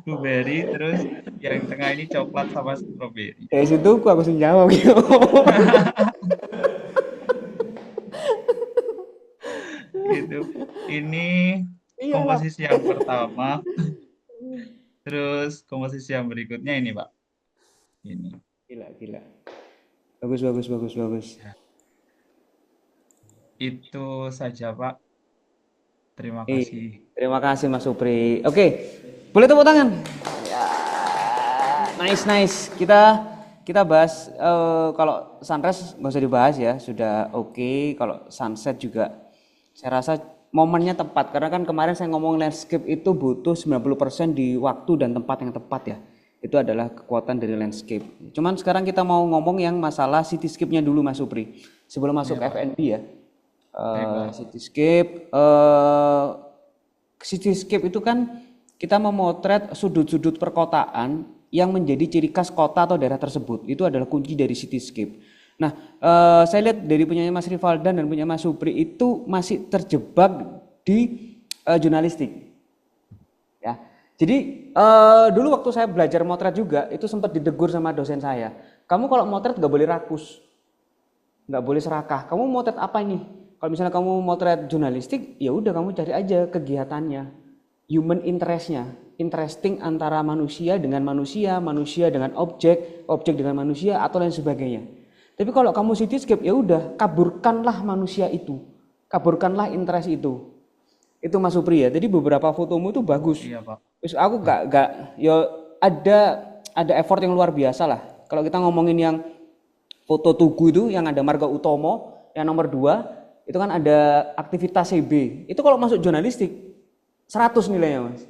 Blueberry, terus yang tengah ini coklat sama strawberry. Dari situ aku langsung jawab gitu. Gitu. Ini Iya lah. komposisi yang pertama, terus komposisi yang berikutnya ini Pak. Ini. Gila, gila. Bagus, bagus, bagus, bagus. Ya, itu saja Pak. Terima Eh, kasih. terima kasih Mas Supri. Oke, boleh tepuk tangan. Ya, nice, nice. Kita bahas kalau sunrise nggak usah dibahas ya, sudah oke. Kalau sunset juga, saya rasa momennya tepat karena kan kemarin saya ngomong landscape itu butuh 90% di waktu dan tempat yang tepat ya. Itu adalah kekuatan dari landscape. Cuman sekarang kita mau ngomong yang masalah cityscape-nya dulu Mas Supri. Sebelum masuk Ya ke Pak. FNB ya. Baik Pak. Cityscape itu kan kita memotret sudut-sudut perkotaan yang menjadi ciri khas kota atau daerah tersebut. Itu adalah kunci dari cityscape. Nah, saya lihat dari punya Mas Rivaldan dan punya Mas Supri itu masih terjebak di jurnalistik. Ya, jadi dulu waktu saya belajar motret juga itu sempat didegur sama dosen saya. Kamu kalau motret nggak boleh rakus, nggak boleh serakah. Kamu motret apa ini? Kalau misalnya kamu motret jurnalistik, ya udah kamu cari aja kegiatannya, human interestnya, interesting antara manusia dengan manusia, manusia dengan objek, objek dengan manusia atau lain sebagainya. Tapi kalau kamu cityscape, ya udah kaburkanlah manusia itu, kaburkanlah interest itu. Itu Mas Supri ya. Jadi beberapa fotomu itu bagus. Iya, Pak. Terus aku gak ya ada effort yang luar biasa lah. Kalau kita ngomongin yang foto Tugu itu yang ada Marga Utomo, yang nomor 2 itu kan ada aktivitas CB. Itu kalau masuk jurnalistik 100 nilainya, Mas.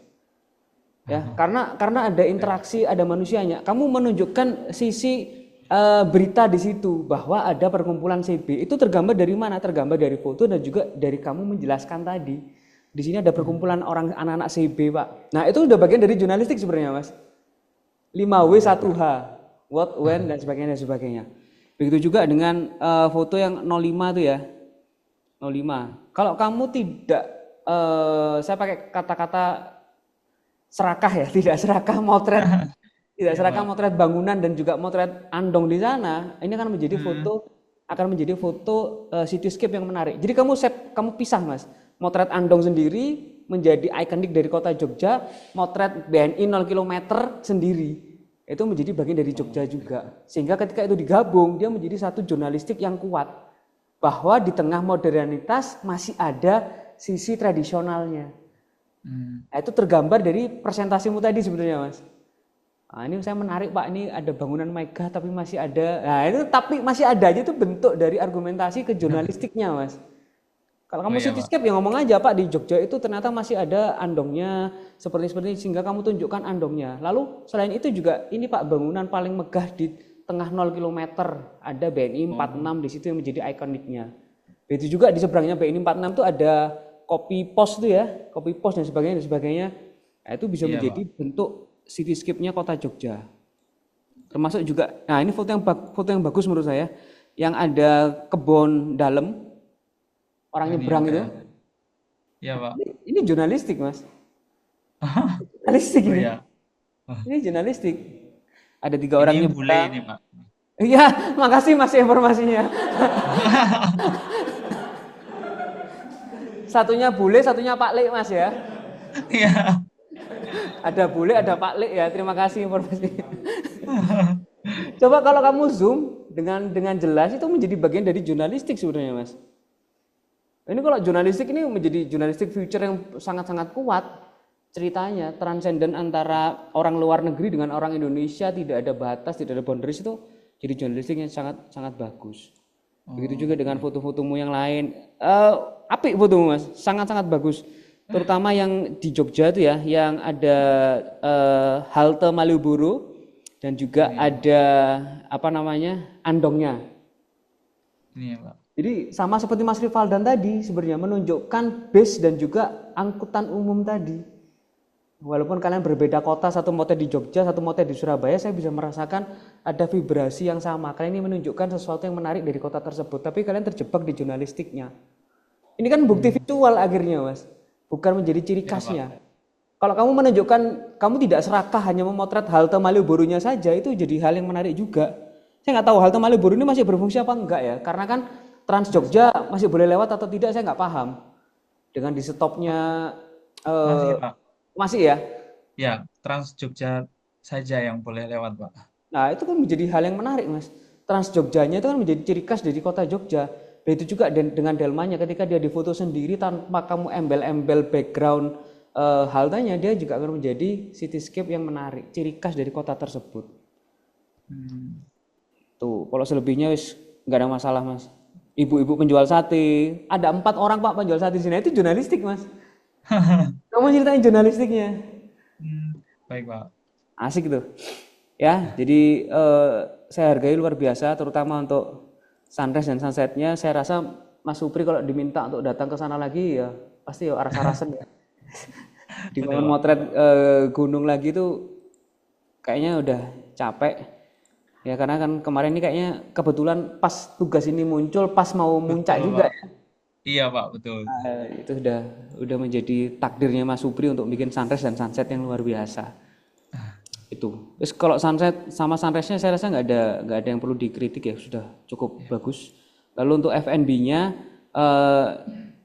Ya, karena ada interaksi, ada manusianya. Kamu menunjukkan sisi berita di situ bahwa ada perkumpulan CB. Itu tergambar dari mana? Tergambar dari foto dan juga dari kamu menjelaskan tadi. Di sini ada perkumpulan orang anak-anak CB, Pak. Nah, itu udah bagian dari jurnalistik sebenarnya, Mas. 5W 1H, what, when, dan sebagainya. Begitu juga dengan foto yang 05 itu ya. 05. Kalau kamu tidak, saya pakai kata-kata serakah ya, tidak serakah motret, tidak serakah motret bangunan dan juga motret andong di sana, ini akan menjadi foto cityscape yang menarik. Jadi kamu pisah, Mas. Motret andong sendiri menjadi ikonik dari kota Jogja, motret BNI 0 km sendiri itu menjadi bagian dari Jogja juga. Sehingga ketika itu digabung, dia menjadi satu jurnalistik yang kuat bahwa di tengah modernitas masih ada sisi tradisionalnya. Nah, itu tergambar dari presentasimu tadi sebenarnya, Mas. Nah, ini saya menarik, Pak, ini ada bangunan megah tapi masih ada. Nah, itu tapi masih ada aja itu bentuk dari argumentasi ke jurnalistiknya, Mas. Kalau kamu cityscape ya ngomong aja, Pak, di Jogja itu ternyata masih ada andongnya seperti ini sehingga kamu tunjukkan andongnya. Lalu selain itu juga ini, Pak, bangunan paling megah di tengah 0 km ada BNI 46 di situ yang menjadi ikoniknya. Begitu juga di seberangnya BNI 46 itu ada kopi pos itu ya, kopi pos dan sebagainya. Nah, itu bisa menjadi bentuk cityscape-nya kota Jogja. Termasuk juga, nah ini foto yang bagus menurut saya, yang ada kebun dalam. Orang nyebrang itu. Iya, Pak. Ini jurnalistik, Mas. Jurnalistik ini. Ini jurnalistik. Ada 3 orang Ini nyebrang. bule ini, Pak. Iya, makasih Mas informasinya. Satunya bule, satunya Pak Lek, Mas ya. Iya. Ada bule, ada Pak Lek ya. Terima kasih informasinya. Coba kalau kamu zoom dengan jelas itu menjadi bagian dari jurnalistik sebenarnya, Mas. Ini kalau jurnalistik ini menjadi jurnalistik future yang sangat-sangat kuat ceritanya, transenden antara orang luar negeri dengan orang Indonesia, tidak ada batas, tidak ada boundaries, itu jadi jurnalistik yang sangat bagus. Begitu juga dengan foto-fotomu yang lain. Apik fotomu, Mas, sangat-sangat bagus. Terutama yang di Jogja itu ya, yang ada halte Malioboro dan juga ada andongnya. Ini ya, Pak. Jadi sama seperti Mas Rivaldan tadi sebenarnya menunjukkan base dan juga angkutan umum tadi. Walaupun kalian berbeda kota, satu motret di Jogja, satu motret di Surabaya, saya bisa merasakan ada vibrasi yang sama. Kalian ini menunjukkan sesuatu yang menarik dari kota tersebut, tapi kalian terjebak di jurnalistiknya. Ini kan bukti visual akhirnya, Mas, bukan menjadi ciri khasnya. Kalau kamu menunjukkan, kamu tidak serakah hanya memotret halte Malioboro-nya saja, itu jadi hal yang menarik juga. Saya nggak tahu halte Malioboro ini masih berfungsi apa enggak ya, karena kan Trans Jogja masih boleh lewat atau tidak, saya nggak paham. Dengan di stopnya Masih, Pak. Masih ya? Ya, Trans Jogja saja yang boleh lewat, Pak. Nah, itu kan menjadi hal yang menarik, Mas. Trans Jogjanya itu kan menjadi ciri khas dari kota Jogja. Begitu juga dengan delmanya, ketika dia difoto sendiri tanpa kamu embel-embel background haltenya, dia juga akan menjadi cityscape yang menarik, ciri khas dari kota tersebut. Tuh, kalau selebihnya wis nggak ada masalah, Mas. Ibu-ibu penjual sate, ada 4 orang, Pak, penjual sate di sini, itu jurnalistik, Mas. Kamu ceritain jurnalistiknya. Baik, Pak. Asik tuh. Ya, jadi saya hargai luar biasa, terutama untuk sunrise dan sunsetnya. Saya rasa Mas Supri kalau diminta untuk datang ke sana lagi ya pasti ya aras-arasan ya. Di momen motret gunung lagi itu kayaknya udah capek ya karena kan kemarin ini kayaknya kebetulan pas tugas ini muncul pas mau muncak Betul, juga Pak. ya. Iya, Pak, betul. Itu udah menjadi takdirnya Mas Supri untuk bikin sunrise dan sunset yang luar biasa. Itu. Terus kalau sunset sama sunrise-nya saya rasa nggak ada yang perlu dikritik ya, sudah cukup bagus. Lalu untuk FNB-nya eh,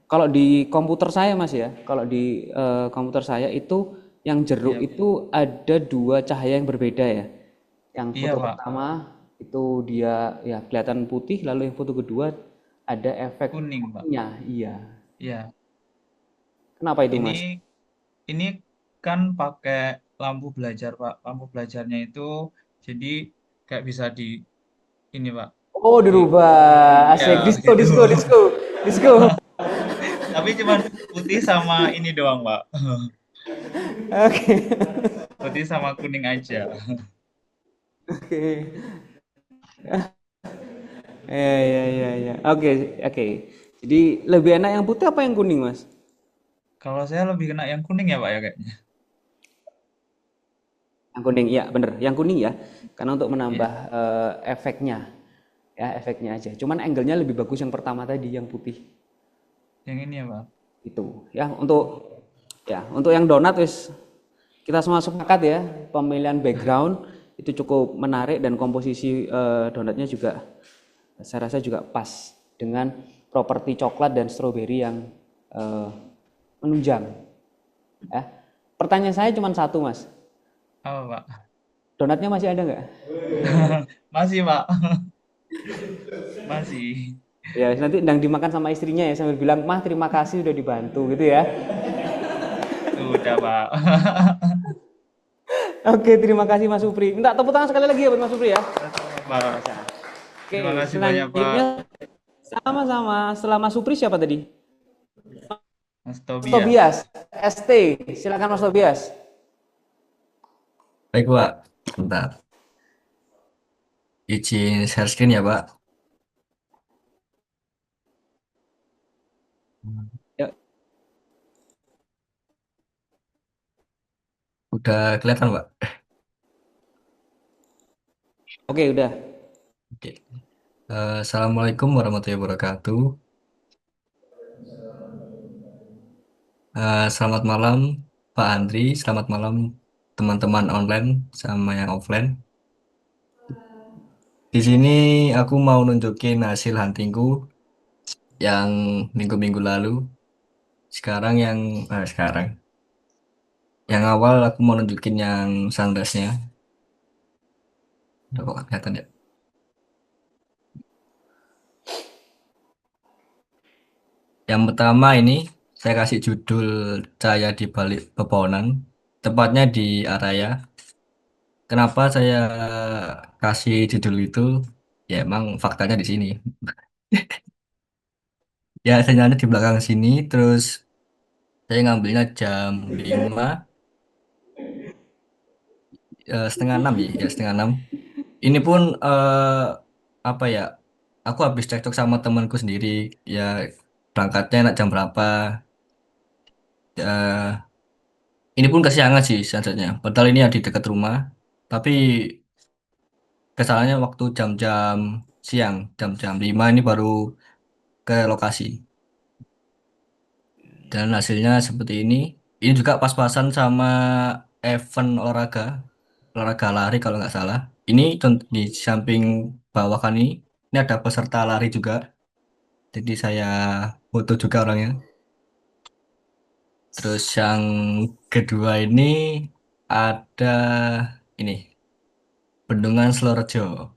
kalau di komputer saya Mas ya, kalau di komputer saya itu yang jeruk Iya, itu ada dua cahaya yang berbeda ya. Yang iya, foto Pak. pertama itu dia ya kelihatan putih, lalu yang foto kedua ada efek Kuning, Pak. kuningnya. Iya. Iya. Kenapa itu Ini Mas? ini kan pakai lampu belajar, Pak. Lampu belajarnya itu jadi kayak bisa di ini, Pak. Oh, Di dirubah. ya Asik. Disco, gitu. disco, disco. Disco. Tapi cuman putih sama ini doang, Pak. Oke. Putih sama kuning aja. Oke. Ya, ya, ya, ya. Oke, oke. Jadi lebih enak yang putih apa yang kuning, Mas? Kalau saya lebih kena yang kuning ya, Pak ya kayaknya. Yang kuning, iya, bener. Yang kuning ya. Karena untuk menambah Iya, efeknya. Ya, efeknya aja. Cuman angle-nya lebih bagus yang pertama tadi, yang putih. yang ini ya, Pak. Itu. Ya, untuk yang donat wis kita semua sepakat ya, pemilihan background itu cukup menarik dan komposisi donatnya juga saya rasa juga pas dengan properti coklat dan stroberi yang eh, menunjang. Ya. Pertanyaan saya cuma satu, Mas. Apa, Pak? Donatnya masih ada nggak? Masih, Pak. Masih. Ya, nanti ndang dimakan sama istrinya ya sambil bilang, "Mah, terima kasih udah dibantu," gitu ya. Sudah, Pak. Oke, terima kasih Mas Supri. Minta tepuk tangan sekali lagi ya buat Mas Supri ya. Sama-sama, Luar Pak. biasa. Terima Oke, kasih banyak, Pak. selanjutnya sama-sama. Setelah Mas Supri siapa tadi? Mas Mas Tobias. Tobias, ST. Silakan Mas Tobias. Baik, Pak. Bentar. Izin share screen ya, Pak. Ya, Udah kelihatan, Pak? oke, udah. Oke. Assalamualaikum warahmatullahi wabarakatuh. Selamat malam, Pak Andri. Selamat malam, teman-teman online sama yang offline. Di sini aku mau nunjukin hasil huntingku yang minggu-minggu lalu. Sekarang. Yang awal aku mau nunjukin yang sunrise-nya. Udah kok kelihatan ya? Yang pertama ini saya kasih judul Cahaya di Balik Pepohonan, tepatnya di area. Kenapa saya kasih judul itu? Ya emang faktanya di sini. Ya sinyalnya di belakang sini, terus saya ngambilnya jam 5, setengah 6 ya, setengah 6. Ini pun apa ya? Aku habis cekcok sama temanku sendiri, ya berangkatnya enak jam berapa. Ya, ini pun kesiangan sih sebenarnya. Padahal ini ya di dekat rumah. Tapi kesalahannya waktu jam-jam siang, jam-jam 5 ini baru ke lokasi. Dan hasilnya seperti ini. Ini juga pas-pasan sama event olahraga lari kalau nggak salah. Ini di samping bawah kan ini ada peserta lari juga. Jadi saya foto juga orangnya. Terus yang kedua ini ada ini, Bendungan Selorejo.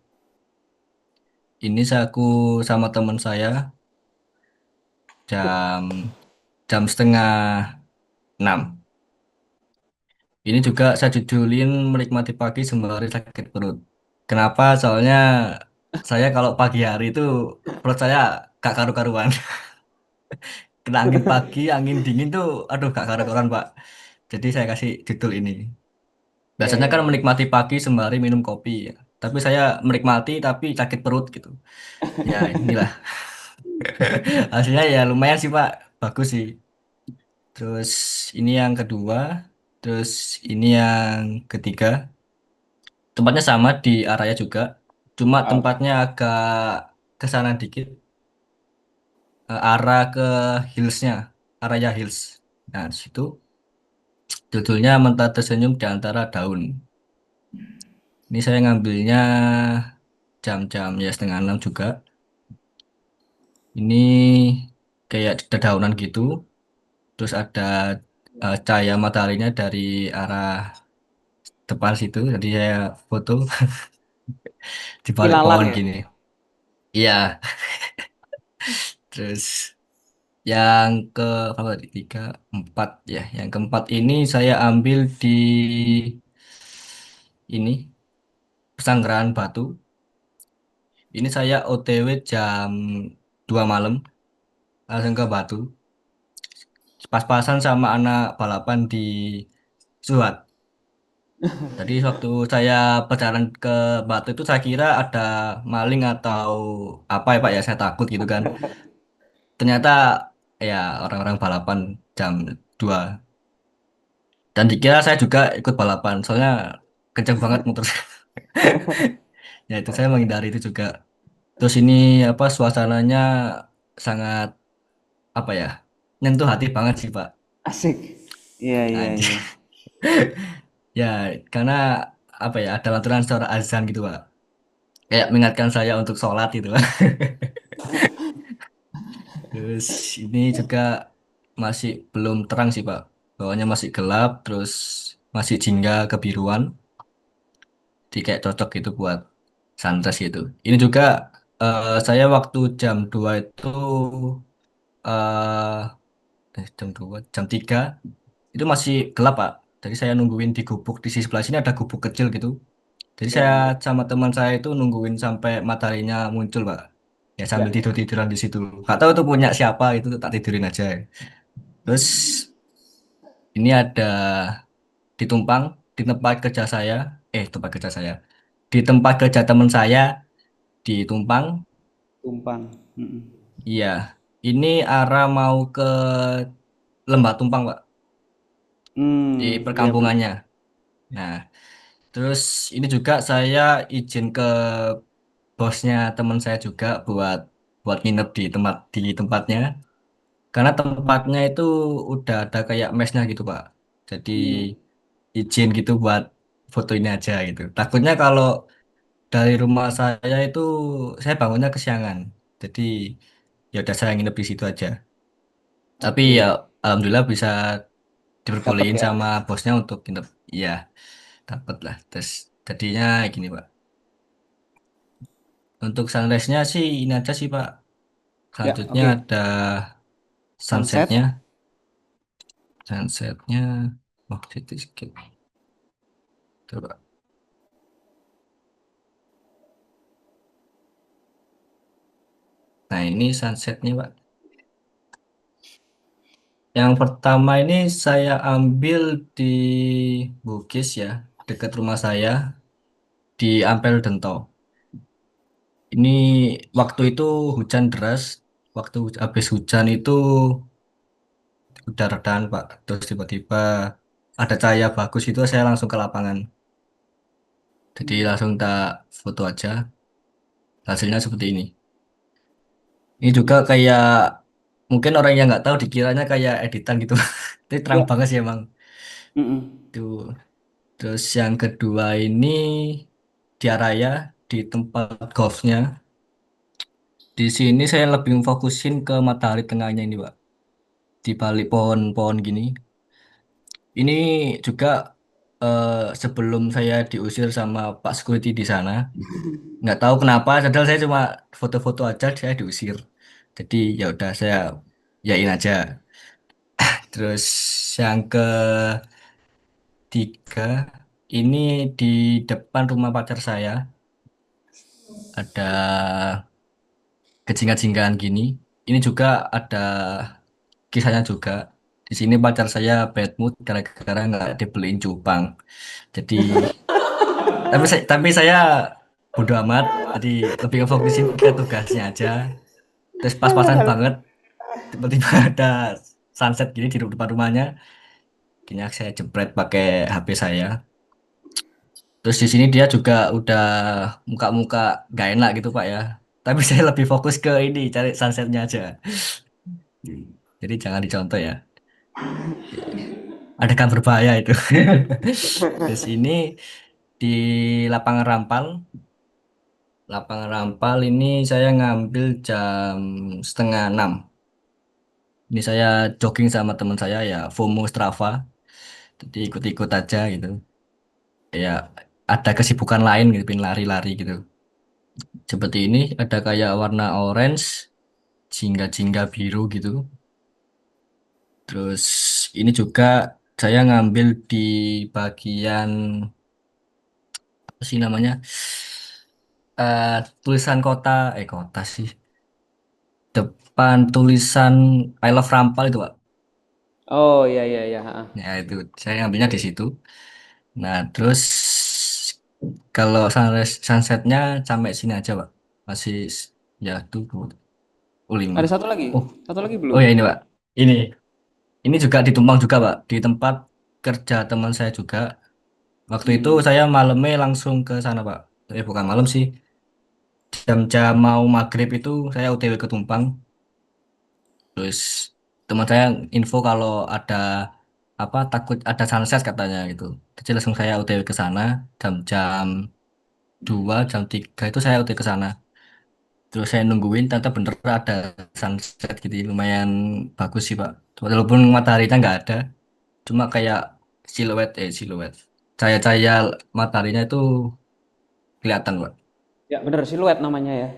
Ini aku sama teman saya jam jam setengah 6. Ini juga saya judulin menikmati pagi sembari sakit perut. Kenapa? Soalnya saya kalau pagi hari itu perut saya gak karu-karuan. Kena angin pagi, angin dingin tuh, aduh gak karu-karuan Pak. Jadi saya kasih judul ini. Ya, Biasanya ya, kan ya. menikmati pagi sembari minum kopi, ya. Tapi saya menikmati tapi sakit perut gitu. Ya inilah. Hasilnya ya lumayan sih Pak. Bagus sih. Terus ini yang kedua. Terus ini yang ketiga. Tempatnya sama di Araya juga, cuma Oke. tempatnya agak ke sana dikit, arah ke hillsnya, Araya Hills. Nah, di situ judulnya Mentah Tersenyum di Antara Daun. Ini saya ngambilnya jam-jam ya setengah enam juga. Ini kayak dedaunan gitu, terus ada cahaya mataharinya dari arah depan situ. Jadi saya foto di balik Ilalang pohon ya. gini. Iya, terus yang ke apa tadi? Tiga, empat ya. Yang keempat ini saya ambil di ini Pesanggerahan Batu. Ini saya OTW jam 2 malam langsung ke Batu. Pas-pasan sama anak balapan di Suhat. Jadi waktu saya perjalanan ke Batu itu saya kira ada maling atau apa ya Pak ya, saya takut gitu kan. Ternyata ya orang-orang balapan jam 2. Dan dikira saya juga ikut balapan, soalnya kenceng banget motor saya. Ya itu saya menghindari itu juga. Terus ini apa suasananya sangat apa ya, nyentuh hati banget sih Pak. Asik. Iya, iya, Anjir. iya. Ya karena apa ya, ada lantunan suara azan gitu Pak. Kayak mengingatkan saya untuk sholat gitu Pak. Terus ini juga masih belum terang sih Pak. Bawahnya masih gelap, terus masih jingga kebiruan. Jadi kayak cocok gitu buat sunrise gitu. Ini juga saya waktu jam 2 itu eh jam 2, jam 3 itu masih gelap Pak. Jadi saya nungguin di gubuk di sisi sebelah sini ada gubuk kecil gitu. Jadi saya Ya. sama teman saya itu nungguin sampai mataharinya muncul Pak. Ya sambil Ya. tidur-tiduran di situ. Gak tahu itu punya siapa, itu tak tidurin aja. Terus ini ada di Tumpang, di tempat kerja saya, tempat kerja saya, di tempat kerja teman saya di Tumpang. Tumpang. Iya, ini arah mau ke Lembah Tumpang, Pak, di Iya benar. perkampungannya. Nah, terus ini juga saya izin ke bosnya teman saya juga buat buat nginep di tempatnya, karena tempatnya itu udah ada kayak mesnya gitu, Pak. Jadi izin gitu buat foto ini aja gitu. Takutnya kalau dari rumah saya itu saya bangunnya kesiangan. Jadi ya udah saya nginep di situ aja. Tapi ya Oke. alhamdulillah bisa Dapat diperbolehin ya. sama bosnya untuk nginep. Iya, dapat lah. Terus jadinya gini Pak. Untuk sunrise-nya sih ini aja sih Pak. Ya, Selanjutnya oke. ada Sunset. sunsetnya. Sunsetnya, oh itu skip. Coba. Nah ini sunsetnya Pak. Yang pertama ini saya ambil di Bugis ya, dekat rumah saya di Ampel Dento. Ini waktu itu hujan deras. Waktu habis hujan itu udah redahan Pak. Terus tiba-tiba ada cahaya bagus itu saya langsung ke lapangan. Jadi langsung tak foto aja. Hasilnya seperti ini. Ini juga kayak mungkin orang yang nggak tahu dikiranya kayak editan gitu. Tapi terang Ya. banget sih emang. Mm-mm. Tuh. Terus yang kedua ini di Araya di tempat golfnya. Di sini saya lebih fokusin ke matahari tengahnya ini Pak. Di balik pohon-pohon gini. Ini juga eh, sebelum saya diusir sama Pak Security di sana, nggak tahu kenapa, padahal saya cuma foto-foto aja, saya diusir. Jadi ya udah saya yain aja. Terus yang ketiga, ini di depan rumah pacar saya ada kejingga-jinggaan gini. Ini juga ada kisahnya juga. Di sini pacar saya bad mood gara-gara nggak dibeliin cupang. Jadi tapi saya bodo amat, jadi lebih fokusin ke tugasnya aja. Terus pas-pasan banget, tiba-tiba ada sunset gini di depan rumahnya. Kayaknya saya jepret pakai HP saya. Terus di sini dia juga udah muka-muka gak enak gitu Pak ya. Tapi saya lebih fokus ke ini, cari sunsetnya aja. Jadi jangan dicontoh ya. Ada kan berbahaya itu. Di sini di lapangan Rampal. Lapangan Rampal ini saya ngambil jam setengah 6. Ini saya jogging sama teman saya ya, FOMO Strava. Jadi ikut-ikut aja gitu. Ya ada kesibukan lain gitu, pengen lari-lari gitu. Seperti ini ada kayak warna orange, jingga-jingga biru gitu. Terus ini juga saya ngambil di bagian apa sih namanya? eh Tulisan kota, kota sih. Depan tulisan I Love Rampal itu, Pak. Oh iya iya iya. Ha. Ya itu saya ngambilnya di situ. Nah, terus kalau sunsetnya sampai sini aja, Pak. Masih ya tuh lima. Ada satu lagi, Oh, satu lagi oh belum. ya ini, Pak. Ini ini juga di Tumpang juga, Pak. Di tempat kerja teman saya juga. Waktu itu Hmm. saya malamnya langsung ke sana, Pak. Bukan malam sih. Jam-jam mau maghrib itu saya OTW ke Tumpang. Terus teman saya info kalau ada apa takut ada sunset katanya gitu. Jadi langsung saya OTW ke sana jam-jam 2 jam 3 itu saya OTW ke sana. Terus saya nungguin ternyata bener ada sunset gitu. Lumayan bagus sih Pak. Walaupun mataharinya nggak ada, cuma kayak siluet. Cahaya-cahaya mataharinya itu kelihatan Pak. Ya bener, siluet namanya ya.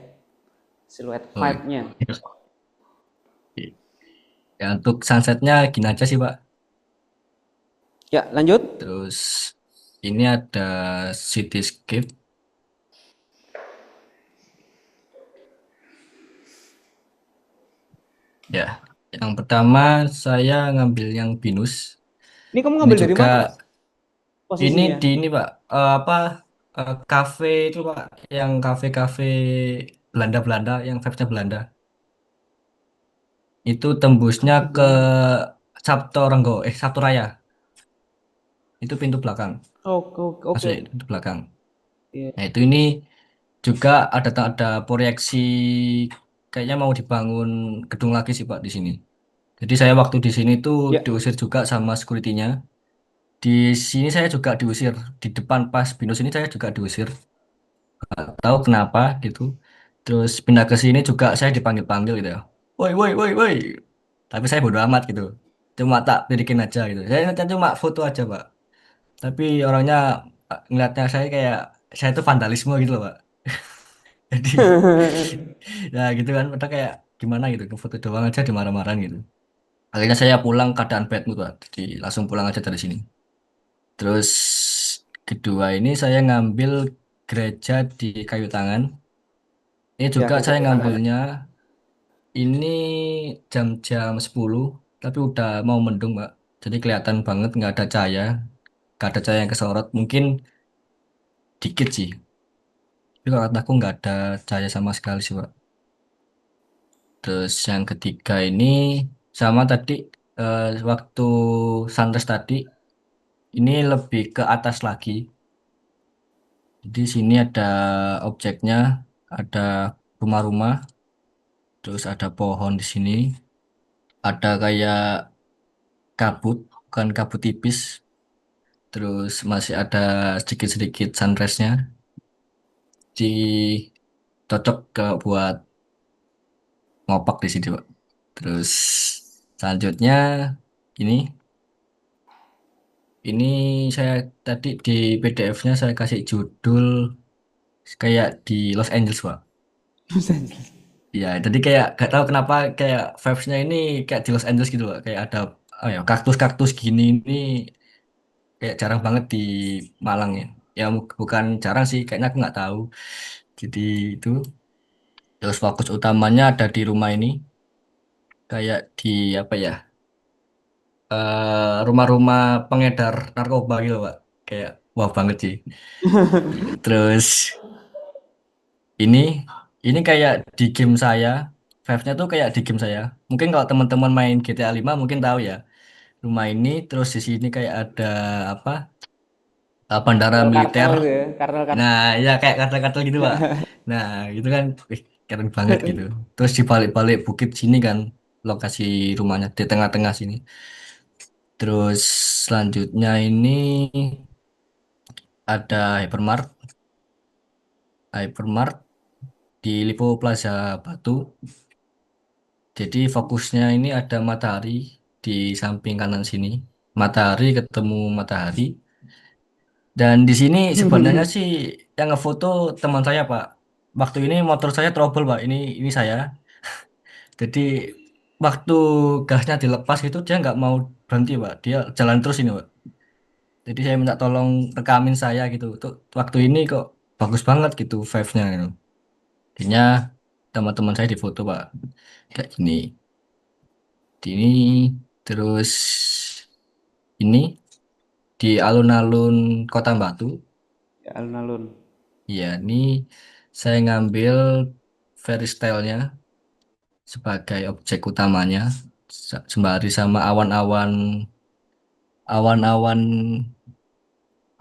Siluet Oh, iya. vibe-nya. Ya untuk sunsetnya gini aja sih Pak. Ya, lanjut. Terus ini ada cityscape. Ya, yang pertama saya ngambil yang binus. Ini kamu Ini ngambil dari juga mana, Mas? ini Posisinya. di ini Pak, apa kafe itu Pak, yang kafe-kafe Belanda-Belanda, yang vibes-nya Belanda. Itu tembusnya Kafe ke Belanda. Sabtu Raya. Itu pintu belakang, Oke, oke, oke, asli oke. pintu belakang. Iya. Nah itu ini juga ada proyeksi kayaknya mau dibangun gedung lagi sih Pak di sini. Jadi saya waktu di sini tuh Ya. diusir juga sama security-nya. Di sini saya juga diusir. Di depan pas binus ini saya juga diusir. Nggak tahu kenapa gitu. Terus pindah ke sini juga saya dipanggil-panggil gitu ya. Woi, woi, woi, woi. Tapi saya bodo amat gitu. Cuma tak lirikin aja gitu. Saya nanti cuma foto aja, Pak. Tapi orangnya ngeliatnya saya kayak saya itu vandalisme gitu loh, Pak. Jadi ya gitu kan. Padahal kayak gimana gitu. Ke foto doang aja dimarah-marahin gitu. Akhirnya saya pulang keadaan bad mood, Pak. Jadi langsung pulang aja dari sini. Terus kedua ini saya ngambil gereja di Kayu Tangan. Ini Ya, juga gereja saya Kayu Tangan. ngambilnya ini jam-jam 10, tapi udah mau mendung, Mbak. Jadi kelihatan banget nggak ada cahaya yang kesorot. Mungkin dikit sih. Tapi kalau kata aku nggak ada cahaya sama sekali sih, Pak. Terus yang ketiga ini sama tadi waktu sunrise tadi ini lebih ke atas lagi. Jadi sini ada objeknya, ada rumah-rumah, terus ada pohon di sini, ada kayak kabut, bukan kabut tipis, terus masih ada sedikit-sedikit sunrise-nya. Di cocok ke buat ngopak di sini, Pak. Terus selanjutnya ini, ini saya tadi di PDF-nya saya kasih judul kayak di Los Angeles, Pak. Ya, jadi kayak gak tahu kenapa kayak vibes-nya ini kayak di Los Angeles gitu loh. Kayak ada ya kaktus-kaktus gini ini kayak jarang banget di Malang ya. Ya bukan jarang sih, kayaknya aku nggak tahu. Jadi itu terus fokus utamanya ada di rumah ini kayak di apa ya? Rumah-rumah pengedar narkoba gitu, Pak. Kayak wah banget sih. Terus ini ini kayak di game saya. Vibes-nya tuh kayak di game saya. Mungkin kalau teman-teman main GTA 5 mungkin tahu ya. Rumah ini terus di sini kayak ada apa bandara militer. Kartel itu ya, kartel-kartel. Nah, ya kayak kartel-kartel gitu, Pak. Nah, itu kan keren banget gitu. Terus di balik-balik bukit sini kan lokasi rumahnya di tengah-tengah sini. Terus selanjutnya ini ada hypermart di Lipo Plaza Batu. Jadi fokusnya ini ada matahari di samping kanan sini. Matahari ketemu matahari. Dan di sini sebenarnya sih yang ngefoto teman saya, Pak. Waktu ini motor saya trouble, Pak. Ini saya. Jadi waktu gasnya dilepas itu dia nggak mau berhenti, Pak. Dia jalan terus ini, Pak. Jadi saya minta tolong rekamin saya gitu. Tuh, waktu ini kok bagus banget gitu vibe-nya gitu. Akhirnya teman-teman saya difoto, Pak. Kayak gini. Ini terus ini di alun-alun Kota Batu. Ya, alun-alun. Ya, ini saya ngambil freestyle-nya sebagai objek utamanya sembari sama awan-awan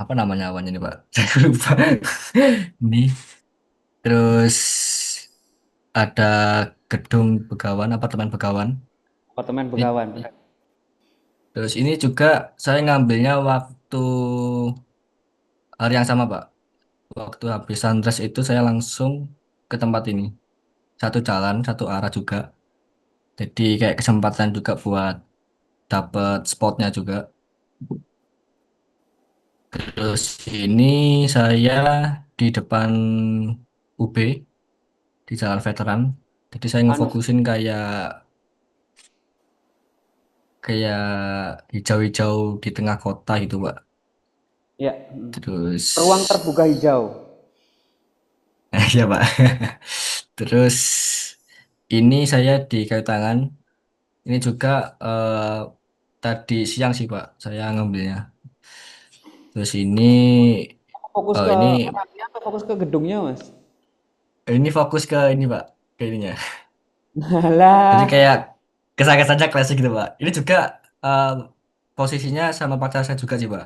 apa namanya awannya ini Pak? Saya lupa. Ini terus ada gedung Begawan, apartemen Begawan. Apartemen Ini Begawan. terus ini juga saya ngambilnya waktu hari yang sama Pak. Waktu habis sunrise itu saya langsung ke tempat ini. Satu jalan, satu arah juga. Jadi kayak kesempatan juga buat dapet spotnya juga. Terus ini saya di depan UB di Jalan Veteran. Jadi saya Anu, ngefokusin kayak kayak hijau-hijau di tengah kota gitu, Pak. ya, Terus ruang terbuka hijau. ya, Pak. Terus ini saya di kayu tangan. Ini juga tadi siang sih, Pak. Saya ngambilnya. Terus Fokus ke ini orangnya atau fokus ke gedungnya, Mas? ini fokus ke ini, Pak. Ke ininya. Jadi Alah. kayak kesan-kesannya klasik gitu, Pak. Ini juga eh, posisinya sama pacar saya juga sih, Pak.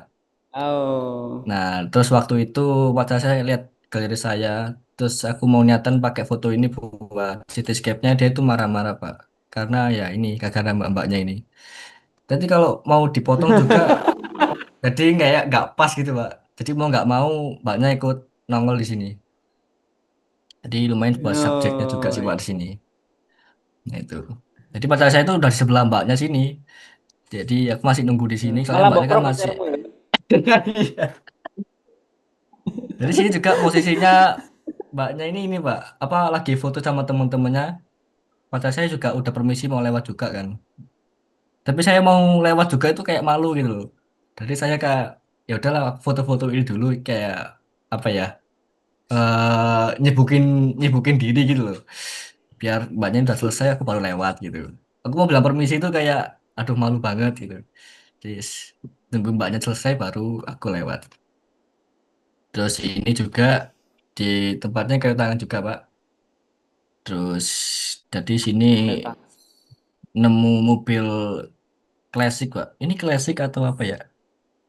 Oh. Nah, terus waktu itu pacar saya lihat galeri saya, terus aku mau niatan pakai foto ini buat cityscape-nya, dia itu marah-marah, Pak. Karena ya ini, gara-gara mbak-mbaknya ini. Jadi kalau mau dipotong juga, jadi kayak nggak pas gitu, Pak. Jadi mau nggak mau, mbaknya ikut nongol di sini. Jadi lumayan buat subjeknya juga Oh. sih, Pak, di sini. Nah, itu. Jadi pacar saya itu udah di sebelah mbaknya sini. Jadi aku masih nunggu di sini, soalnya Malah mbaknya kan bokrok masih. pacarmu ya. Iya. Jadi sini juga posisinya mbaknya ini Pak, apa lagi foto sama temen-temennya. Pacar saya juga udah permisi mau lewat juga kan. Tapi saya mau lewat juga itu kayak malu gitu loh. Jadi saya kayak ya udahlah aku foto-foto ini dulu kayak apa ya? Nyibukin nyibukin diri gitu loh. Biar mbaknya udah selesai aku baru lewat gitu. Aku mau bilang permisi itu kayak aduh malu banget gitu. Jadi tunggu mbaknya selesai baru aku lewat. Terus ini juga di tempatnya kayu tangan juga, Pak. Terus dari sini Kereta. nemu mobil klasik, Pak. Ini klasik atau apa ya?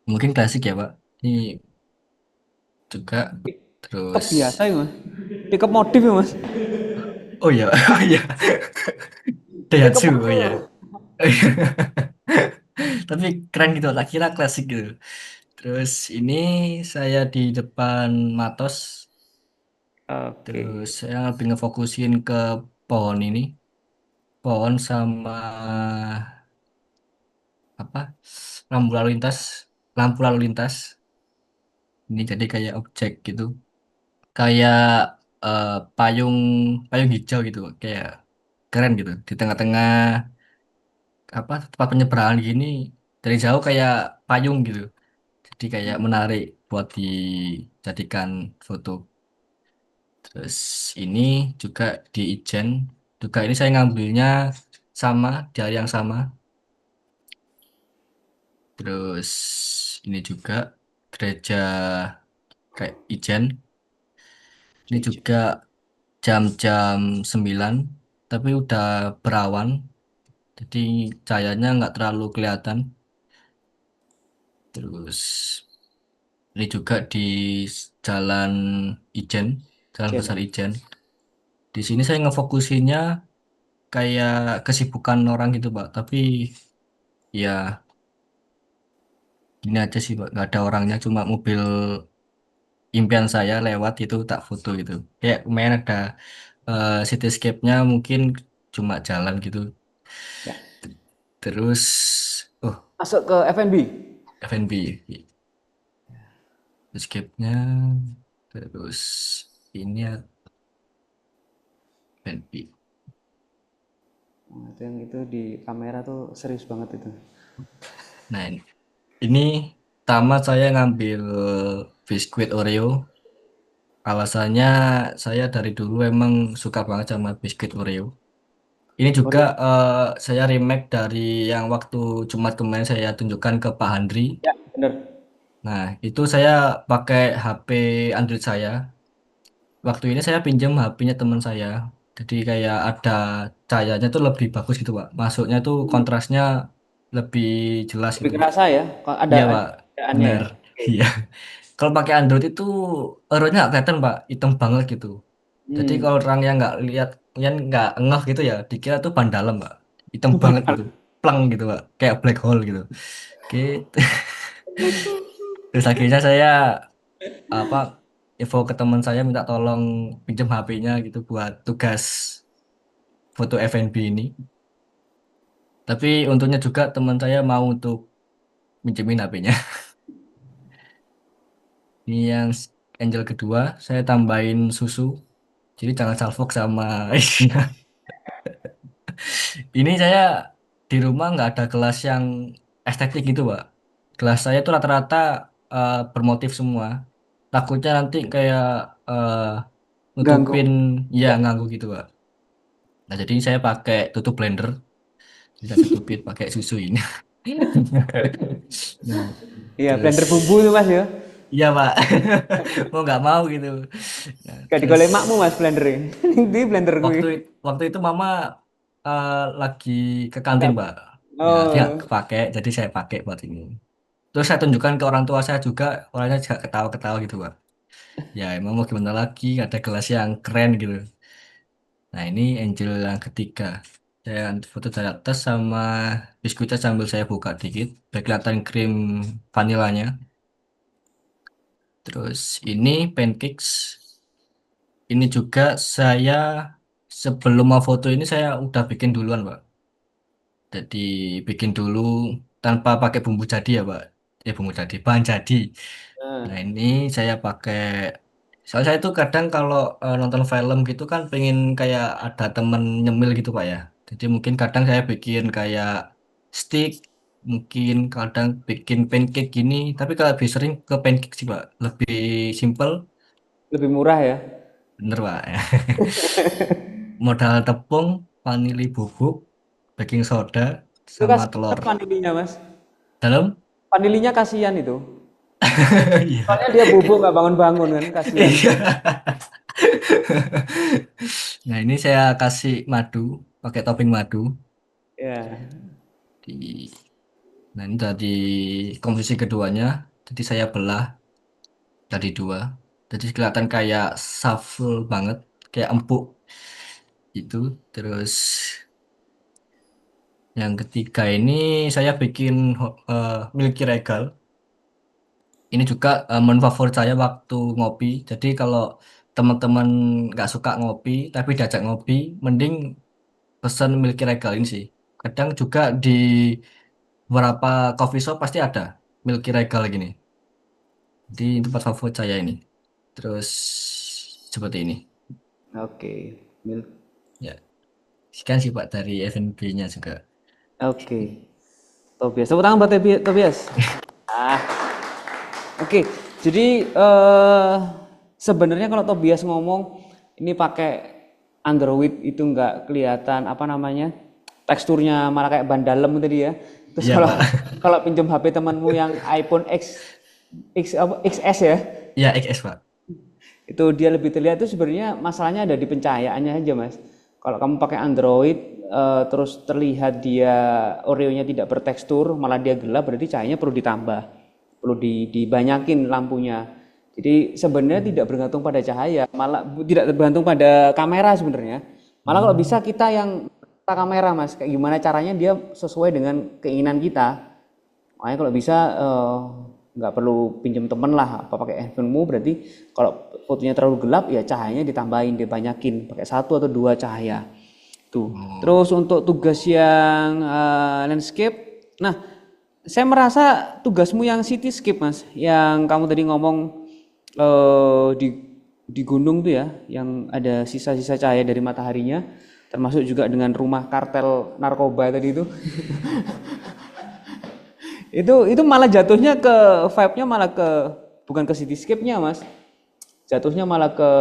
Mungkin klasik ya, Pak. Ini juga. Pickup Terus, biasa ya, Mas. Pickup modif ya, Mas. oh ya, oh ya, Pickup Daihatsu, oh ya. modif. Tapi keren gitu, tak kira klasik gitu. Terus ini saya di depan Matos. Terus Oke. saya lebih ngefokusin ke pohon ini. Pohon sama apa lampu lalu lintas lampu lalu lintas ini jadi kayak objek gitu kayak eh, payung payung hijau gitu kayak keren gitu di tengah-tengah apa tempat penyeberangan gini dari jauh kayak payung gitu jadi kayak menarik buat dijadikan foto terus ini juga di Ijen juga ini saya ngambilnya sama di hari yang sama terus ini juga gereja kayak Ijen. Ini juga jam-jam 9, tapi udah berawan, jadi cahayanya nggak terlalu kelihatan. Terus Ini juga di Jalan Ijen, Jalan Jen. Besar Ijen. Di sini saya ngefokusinnya kayak kesibukan orang gitu, Pak. Tapi ya gini aja sih, Pak. Nggak ada orangnya, cuma mobil impian saya lewat itu tak foto gitu. Kayak main ada cityscape-nya mungkin cuma jalan gitu. Ya. Terus, oh, Masuk ke F&B. F&B. Cityscape-nya, terus ini ya F&B. Nah, itu yang itu di kamera tuh serius banget itu. Nah, ini pertama saya ngambil biskuit Oreo. Alasannya saya dari dulu emang suka banget sama biskuit Oreo. Ini Oh, juga saya remake dari yang waktu Jumat kemarin saya tunjukkan ke Pak Handri. ya, bener. Nah, itu saya pakai HP Android saya. Waktu ini saya pinjam HP-nya teman saya. Jadi kayak ada cahayanya tuh lebih bagus gitu, Pak. Masuknya tuh kontrasnya lebih jelas Lebih gitu. kerasa ya. Kalau Iya, ada Pak. perbedaannya Bener. ya. Oke. Iya. Kalau pakai Android itu errornya nggak kelihatan, Pak. Hitam banget gitu. Jadi Hmm. kalau orang yang nggak lihat, yang nggak ngeh gitu ya, dikira tuh ban dalam, Pak. Hitam banget gitu. Pleng gitu, Pak. Kayak black hole gitu. Oke. Terus akhirnya saya apa info ke teman saya minta tolong pinjam HP-nya gitu buat tugas foto F&B ini. Tapi untungnya juga teman saya mau untuk minjemin HP-nya. Ini yang angel kedua, saya tambahin susu. Jadi jangan salfok sama isinya. Ini saya di rumah nggak ada gelas yang estetik gitu, Pak. Gelas saya tuh rata-rata bermotif semua. Takutnya nanti kayak eh, Ganggu. nutupin ya Ya. nganggu gitu, Pak. Nah, jadi saya pakai tutup blender. Bisa tutupin pakai susu ini. Nah, Iya, terus blender bumbu tuh Mas ya. iya, Pak. Mau nggak mau gitu. Nah, Gak terus digolek makmu Mas blendernya. Di blender gue. waktu waktu itu Mama lagi ke kantin, Pak. Ya, dia nggak Oh. kepake, jadi saya pakai buat ini. Terus saya tunjukkan ke orang tua saya juga, orangnya juga ketawa-ketawa gitu, Pak. Ya, emang mau gimana lagi, ada gelas yang keren gitu. Nah, ini angel yang ketiga. Saya foto dari atas sama biskuitnya sambil saya buka dikit, biar kelihatan krim vanilanya. Terus ini pancakes. Ini juga saya sebelum mau foto ini saya udah bikin duluan, Pak. Jadi bikin dulu tanpa pakai bumbu jadi ya, Pak. Bumbu jadi, bahan jadi. Nah, Nah, ini saya pakai. Soalnya saya itu kadang kalau nonton film gitu kan pengen kayak ada temen nyemil gitu, Pak ya. Jadi mungkin kadang saya bikin kayak stick, mungkin kadang bikin pancake gini. Tapi kalau lebih sering ke pancake sih, Pak. Lebih simple, lebih murah ya. bener, Pak. Modal tepung, vanili bubuk, baking soda, Itu sama kasihan telur. Mas vanilinya Mas. Dalam? Vanilinya kasihan itu. Iya. Soalnya dia bubuk nggak bangun-bangun kan, kasihan. Iya. Nah, ini saya kasih madu, pakai topping madu. Ya. Di, nah, ini tadi komposisi keduanya. Jadi saya belah jadi dua. Jadi kelihatan kayak shuffle banget, kayak empuk itu. Terus yang ketiga ini saya bikin Milky Regal. Ini juga menu favorit saya waktu ngopi. Jadi kalau teman-teman nggak suka ngopi tapi diajak ngopi, mending pesen Milky Regal ini sih. Kadang juga di beberapa coffee shop pasti ada Milky Regal gini. Di tempat favorit saya ini. Terus seperti ini. Oke. Milk. Ya, sekian sih Pak dari F&B-nya juga. Oke. Tobias. Tepuk tangan buat Tobias. Ah. Oke. Jadi sebenarnya kalau Tobias ngomong ini pakai Android itu nggak kelihatan apa namanya teksturnya malah kayak ban dalam tadi ya. Terus Iya, kalau Pak. kalau pinjam HP temanmu yang iPhone XS ya, Ya, XS, Pak. itu dia lebih terlihat itu sebenarnya masalahnya ada di pencahayaannya aja Mas. Kalau kamu pakai Android terus terlihat dia Oreo-nya tidak bertekstur malah dia gelap berarti cahayanya perlu ditambah. perlu dibanyakin lampunya. Jadi sebenarnya tidak bergantung pada cahaya, malah tidak bergantung pada kamera sebenarnya. Malah kalau bisa kita yang kita kamera Mas, kayak gimana caranya dia sesuai dengan keinginan kita. Makanya kalau bisa nggak perlu pinjam temen lah, apa pakai handphonemu, berarti kalau fotonya terlalu gelap ya cahayanya ditambahin, dibanyakin pakai 1 atau 2 cahaya. Tuh. Terus untuk tugas yang landscape, nah saya merasa tugasmu yang cityscape Mas, yang kamu tadi ngomong di gunung tuh ya, yang ada sisa-sisa cahaya dari mataharinya, termasuk juga dengan rumah kartel narkoba tadi itu. Itu malah jatuhnya ke vibe-nya malah ke bukan ke cityscape-nya Mas. Jatuhnya malah ke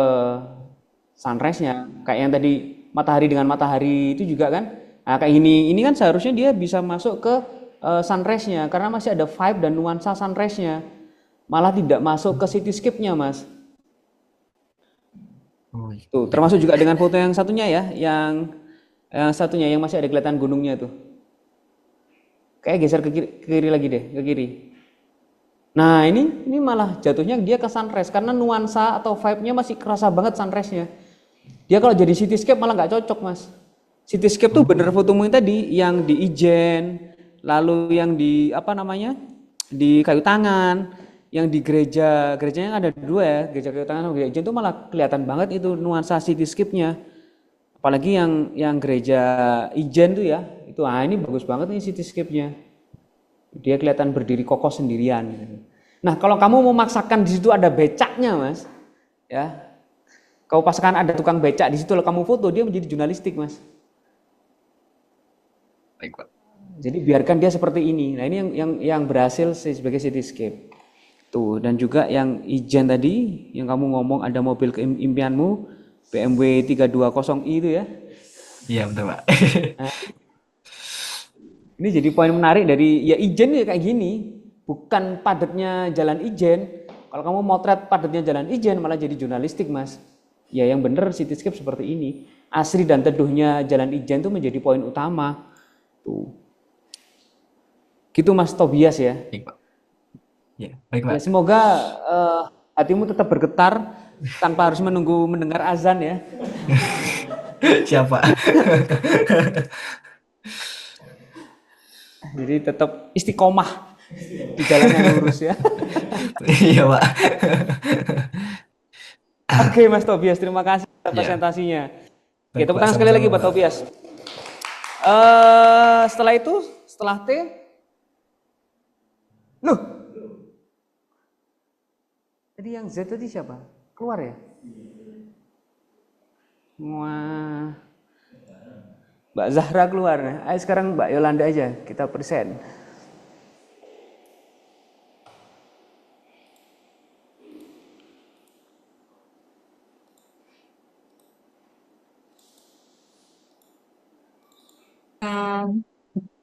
sunrise-nya. Kayak yang tadi matahari dengan matahari itu juga kan. Nah, kayak ini kan seharusnya dia bisa masuk ke sunrise-nya karena masih ada vibe dan nuansa sunrise-nya. Malah tidak masuk ke cityscape-nya, Mas. Oh, iya. Tuh, termasuk juga dengan foto yang satunya ya, yang satunya yang masih ada kelihatan gunungnya tuh. Kayak geser ke kiri lagi deh, ke kiri. Nah, ini malah jatuhnya dia ke sunrise karena nuansa atau vibe-nya masih kerasa banget sunrise-nya. Dia kalau jadi cityscape malah nggak cocok, Mas. Cityscape tuh bener fotomu yang tadi, yang di Ijen, lalu yang di apa namanya? Di Kayu Tangan, yang di gerejanya ada 2 ya, gereja Kayu Tangan sama gereja Ijen tuh malah kelihatan banget itu nuansa cityscape-nya. Apalagi yang gereja Ijen tuh ya, itu ini bagus banget nih cityscape-nya. Dia kelihatan berdiri kokoh sendirian. Nah, kalau kamu mau memaksakan di situ ada becaknya, Mas, ya, kau paskan ada tukang becak di situ, kalau kamu foto dia menjadi jurnalistik, Mas. Baik, Pak. Jadi biarkan dia seperti ini. Nah, ini yang berhasil sebagai cityscape. Tuh, dan juga yang Ijen tadi, yang kamu ngomong ada mobil impianmu, BMW 320i itu ya. Iya, betul, Pak. Nah, ini jadi poin menarik dari ya Ijen ya kayak gini, bukan padatnya jalan Ijen. Kalau kamu motret padatnya jalan Ijen malah jadi jurnalistik, Mas. Ya yang bener cityscape seperti ini. Asri dan teduhnya jalan Ijen itu menjadi poin utama. Tuh. Gitu Mas Tobias ya. Baik, Pak. Ya, baik, Ya Pak. semoga hatimu tetap bergetar tanpa harus mendengar azan ya. Siapa? Jadi tetap istiqomah di jalan yang lurus ya. Iya, Pak. Oke Mas Tobias, terima kasih atas Ya, presentasinya. Oke, baik, tepuk Pak. tangan sekali lagi Sama-sama, buat Pak. Tobias. Setelah itu, setelah T, loh, tadi yang Z tadi siapa? Keluar ya? Wah, Mbak Zahra keluar. Ayo sekarang Mbak Yolanda aja, kita present.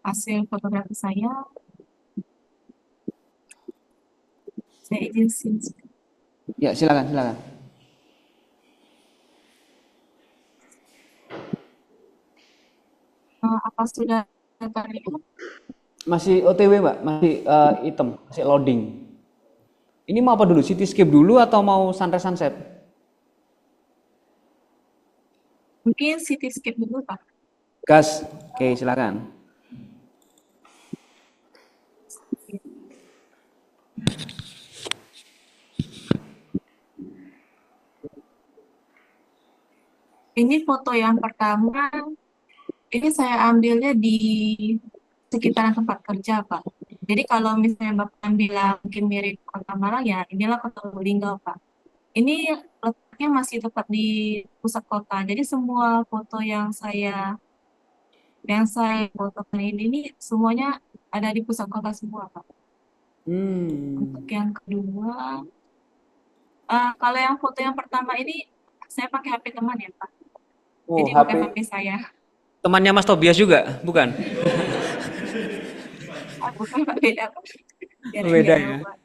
Hasil fotografi saya izin share. Ya, silakan. Apa sudah terlihat? Masih OTW Mbak, masih item, masih loading. Ini mau apa dulu? Cityscape dulu atau mau sunrise sunset? Mungkin cityscape dulu, Pak. Gas. Oke, silakan. Ini foto yang pertama, ini saya ambilnya di sekitaran tempat kerja, Pak. Jadi kalau misalnya Bapak bilang mungkin mirip Kota Malang, ya inilah Kota Lubulingga, Pak. Ini letaknya masih tepat di pusat kota. Jadi semua foto yang saya fotokan ini semuanya ada di pusat kota semua, Pak. Untuk yang kedua, kalau yang foto yang pertama ini saya pakai HP teman ya, Pak. Oh, Jadi HP bukan HP saya. temannya Mas Tobias juga, bukan? Bukan Pak, beda, Pak. Beda Beda, ya. Pak.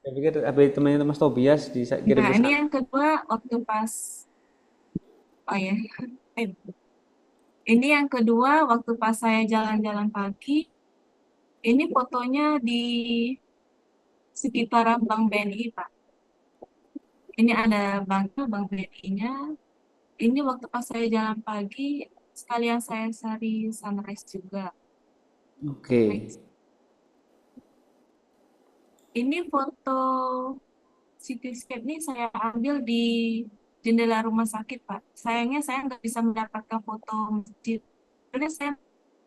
Saya pikir HP temannya Mas Tobias dikirim Nah, ke ini sana. yang kedua waktu pas, oh ya, ini yang kedua waktu pas saya jalan-jalan pagi. Ini fotonya di sekitaran Bank BNI, Pak. Ini ada Bank BNI-nya. Ini waktu pas saya jalan pagi, sekalian saya cari sunrise juga. Oke. Next. Ini foto cityscape ini saya ambil di jendela rumah sakit, Pak. Sayangnya saya nggak bisa mendapatkan foto masjid. Sebenarnya saya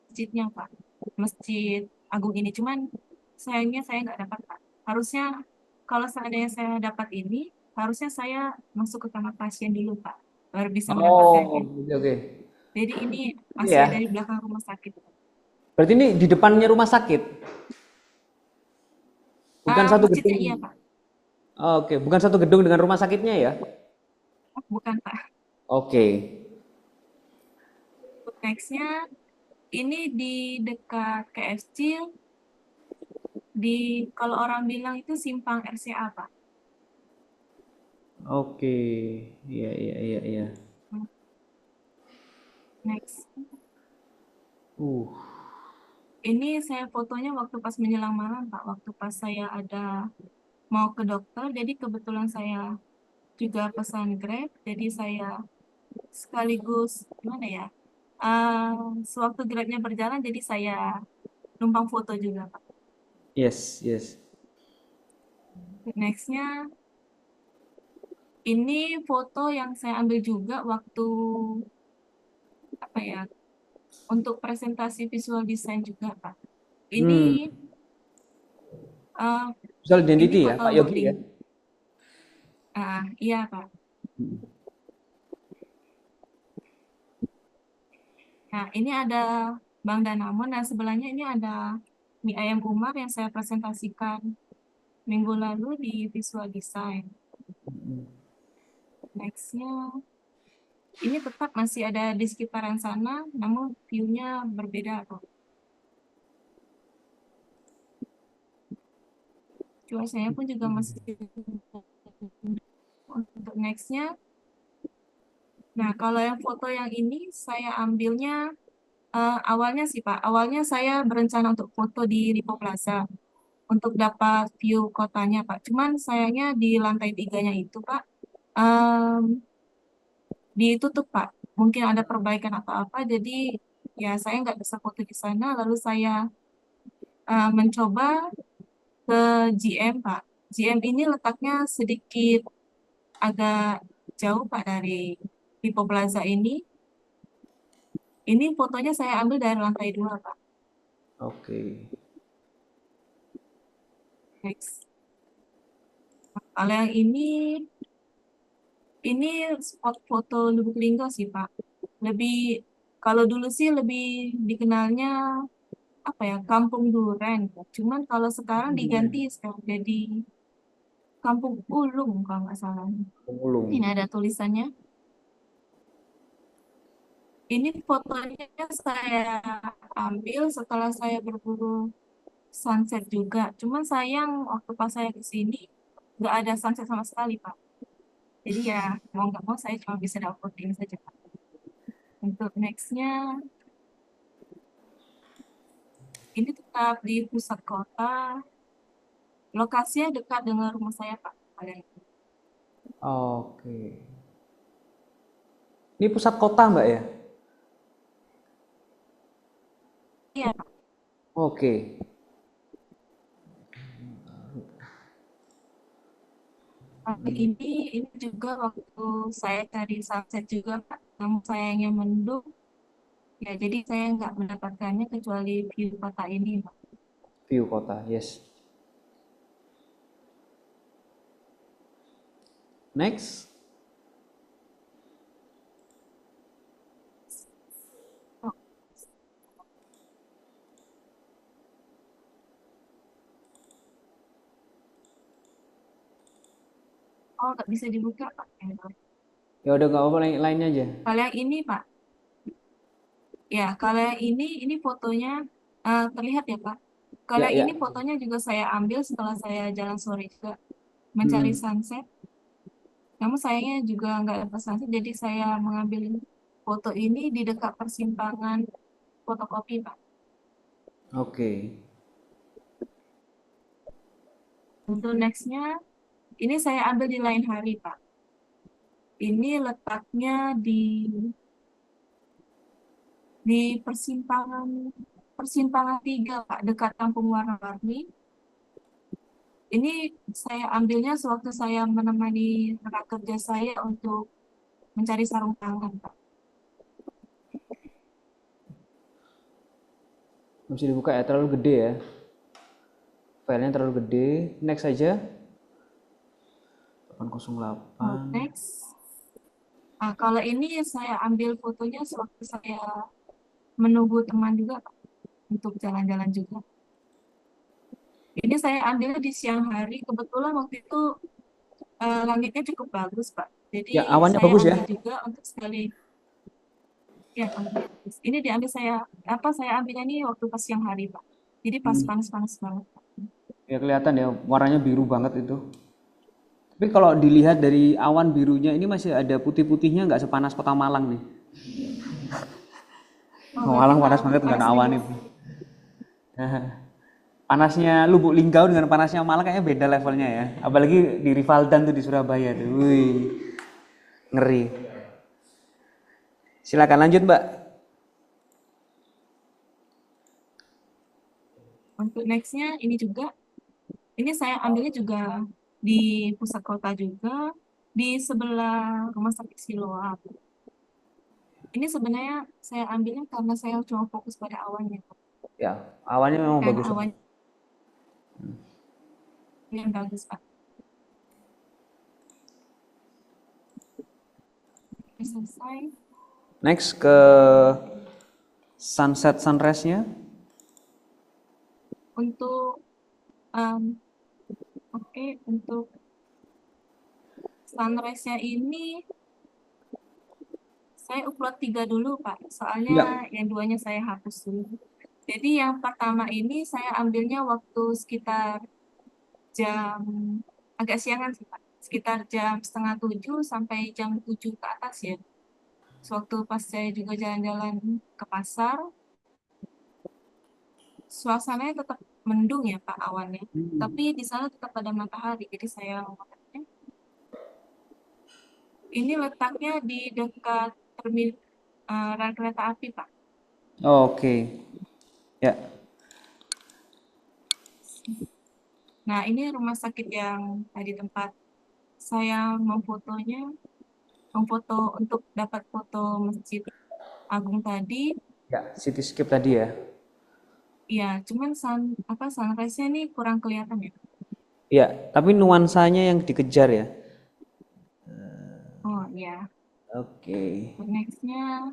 masjidnya, Pak. Masjid Agung ini. Cuman sayangnya saya nggak dapat, Pak. Harusnya kalau seandainya saya dapat ini, harusnya saya masuk ke kamar pasien dulu, Pak. Baru bisa Oh, mendapatkannya. oke, oke. Jadi ini masih Iya. ada di belakang rumah sakit. Berarti ini di depannya rumah sakit, bukan satu Masjidnya gedung. iya, Pak. Oke, bukan satu gedung dengan rumah sakitnya ya? Oh, bukan, Pak. Oke. Nextnya ini di dekat KFC, kalau orang bilang itu simpang RCA, Pak. Oke. Iya, iya, iya, iya. Next. Uh. Ini saya fotonya waktu pas menjelang malam, Pak. Waktu pas saya mau ke dokter, jadi kebetulan saya juga pesan Grab, jadi saya sekaligus gimana ya? Sewaktu Grabnya berjalan, jadi saya numpang foto juga, Pak. Yes, yes. Nextnya, ini foto yang saya ambil juga waktu apa ya? Untuk presentasi visual design juga, Pak. Ini uh, Visual ini identity ya, foto Pak Yogi ya? boarding. Iya, Pak. Nah, ini ada Bang Danamon. Nah, sebelahnya ini ada mie ayam Umar yang saya presentasikan minggu lalu di visual design. Nextnya, ini tetap masih ada di sekitaran sana, namun view-nya berbeda, Pak. Cuacanya pun juga masih untuk nextnya. Nah, kalau yang foto yang ini saya ambilnya awalnya sih, Pak. Awalnya saya berencana untuk foto di Lipo Plaza untuk dapat view kotanya, Pak. Cuman sayangnya di lantai 3-nya itu, Pak, ditutup, Pak. Mungkin ada perbaikan atau apa, jadi ya saya nggak bisa foto di sana. Lalu saya mencoba ke GM, Pak. GM ini letaknya sedikit agak jauh, Pak, dari Lipo Plaza ini. Ini fotonya saya ambil dari lantai 2, Pak. Oke. Next. Kalau yang ini spot foto Lubuk Linggau sih, Pak. Kalau dulu sih lebih dikenalnya apa ya, Kampung Duren. Cuman kalau sekarang diganti sekarang jadi Kampung Ulung kalau nggak salah. Pemulung. Ini ada tulisannya. Ini fotonya saya ambil setelah saya berburu sunset juga. Cuman sayang waktu pas saya ke sini nggak ada sunset sama sekali, Pak. Jadi ya mau nggak mau saya cuma bisa download ini saja, Pak. Untuk nextnya, ini tetap di pusat kota. Lokasinya dekat dengan rumah saya, Pak. Oke. Ini pusat kota, Mbak ya? Iya, Pak. Oke. Ini juga waktu saya cari sunset juga, Pak. Namun sayangnya mendung. Ya, jadi saya nggak mendapatkannya kecuali view kota ini, Pak. View kota, yes. Next. Oh, nggak bisa dibuka, Pak. Ya udah nggak apa-apa, lainnya aja. Kalau yang ini, Pak. Ya, kalau yang ini fotonya terlihat ya, Pak. Kalau Ya, yang ya. ini fotonya juga saya ambil setelah saya jalan sore juga mencari sunset. Namun sayangnya juga nggak dapat sunset, jadi saya mengambil foto ini di dekat persimpangan fotokopi, Pak. Oke. Untuk nextnya, ini saya ambil di lain hari, Pak. Ini letaknya di persimpangan 3, Pak, dekat Kampung Warna-Warni. Ini saya ambilnya sewaktu saya menemani rekan kerja saya untuk mencari sarung tangan, Pak. Nggak bisa dibuka ya, terlalu gede ya. Filenya terlalu gede. Next saja. 808. Next. Kalau ini saya ambil fotonya sewaktu saya menunggu teman juga, Pak, untuk jalan-jalan juga. Ini saya ambilnya di siang hari. Kebetulan waktu itu langitnya cukup bagus, Pak. Jadi Ya, awannya saya bagus ya. ambil juga untuk sekali. Ya, awannya bagus. Ini diambil saya ambilnya ini waktu pas siang hari, Pak. Jadi pas panas-panas banget, Pak. Ya kelihatan ya, warnanya biru banget itu. Tapi kalau dilihat dari awan birunya ini masih ada putih-putihnya, nggak sepanas Kota Malang nih. Oh, Malang berarti panas banget nggak ada panas awan beda. itu. Panasnya Lubuk Linggau dengan panasnya Malang kayaknya beda levelnya ya. Apalagi di Rivaldan tuh di Surabaya tuh. Wih, ngeri. Silakan lanjut Mbak. Untuk nextnya ini juga. Ini saya ambilnya juga di pusat kota juga, di sebelah Rumah Sakit Siloam. Ini sebenarnya saya ambilnya karena saya cuma fokus pada awannya, Pak. Ya, awannya memang Karena bagus. awannya yang bagus, Pak. Oke, selesai. Next ke sunset sunrise-nya. Untuk untuk sunrise-nya ini saya upload 3 dulu, Pak. Soalnya yang 2-nya saya hapus dulu. Jadi yang pertama ini saya ambilnya waktu sekitar jam agak siangan sih, Pak. Sekitar jam 6:30 sampai jam 7 ke atas ya. Sewaktu pas saya juga jalan-jalan ke pasar, suasananya tetap mendung ya, Pak, awannya. Tapi di sana tetap ada matahari, jadi saya mengangkatnya. Ini letaknya di dekat rel kereta api, Pak. Oke. Ya. Nah, ini rumah sakit yang tadi tempat saya memfoto untuk dapat foto Masjid Agung tadi. Ya, cityscape tadi ya. Iya, cuman sunrise-nya ini kurang kelihatan ya. Ya, tapi nuansanya yang dikejar ya. Oh iya. Oke. Nextnya,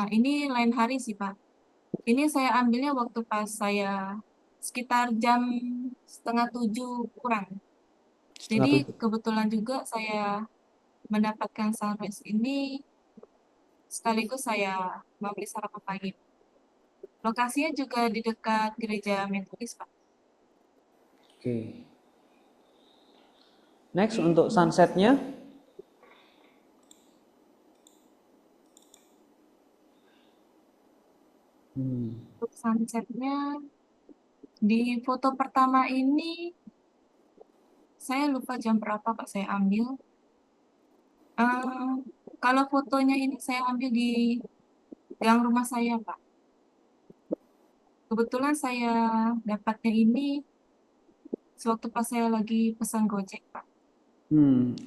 ini lain hari sih, Pak. Ini saya ambilnya waktu pas saya sekitar jam 6:30 kurang. Jadi kebetulan juga saya mendapatkan sunrise ini sekaligus saya membeli sarapan pagi. Lokasinya juga di dekat gereja Metodis, Pak. Oke. Next untuk sunsetnya. Untuk sunsetnya di foto pertama ini saya lupa jam berapa Pak saya ambil. Kalau fotonya ini saya ambil di gang rumah saya, Pak. Kebetulan saya dapatnya ini sewaktu pas saya lagi pesan Gojek, Pak.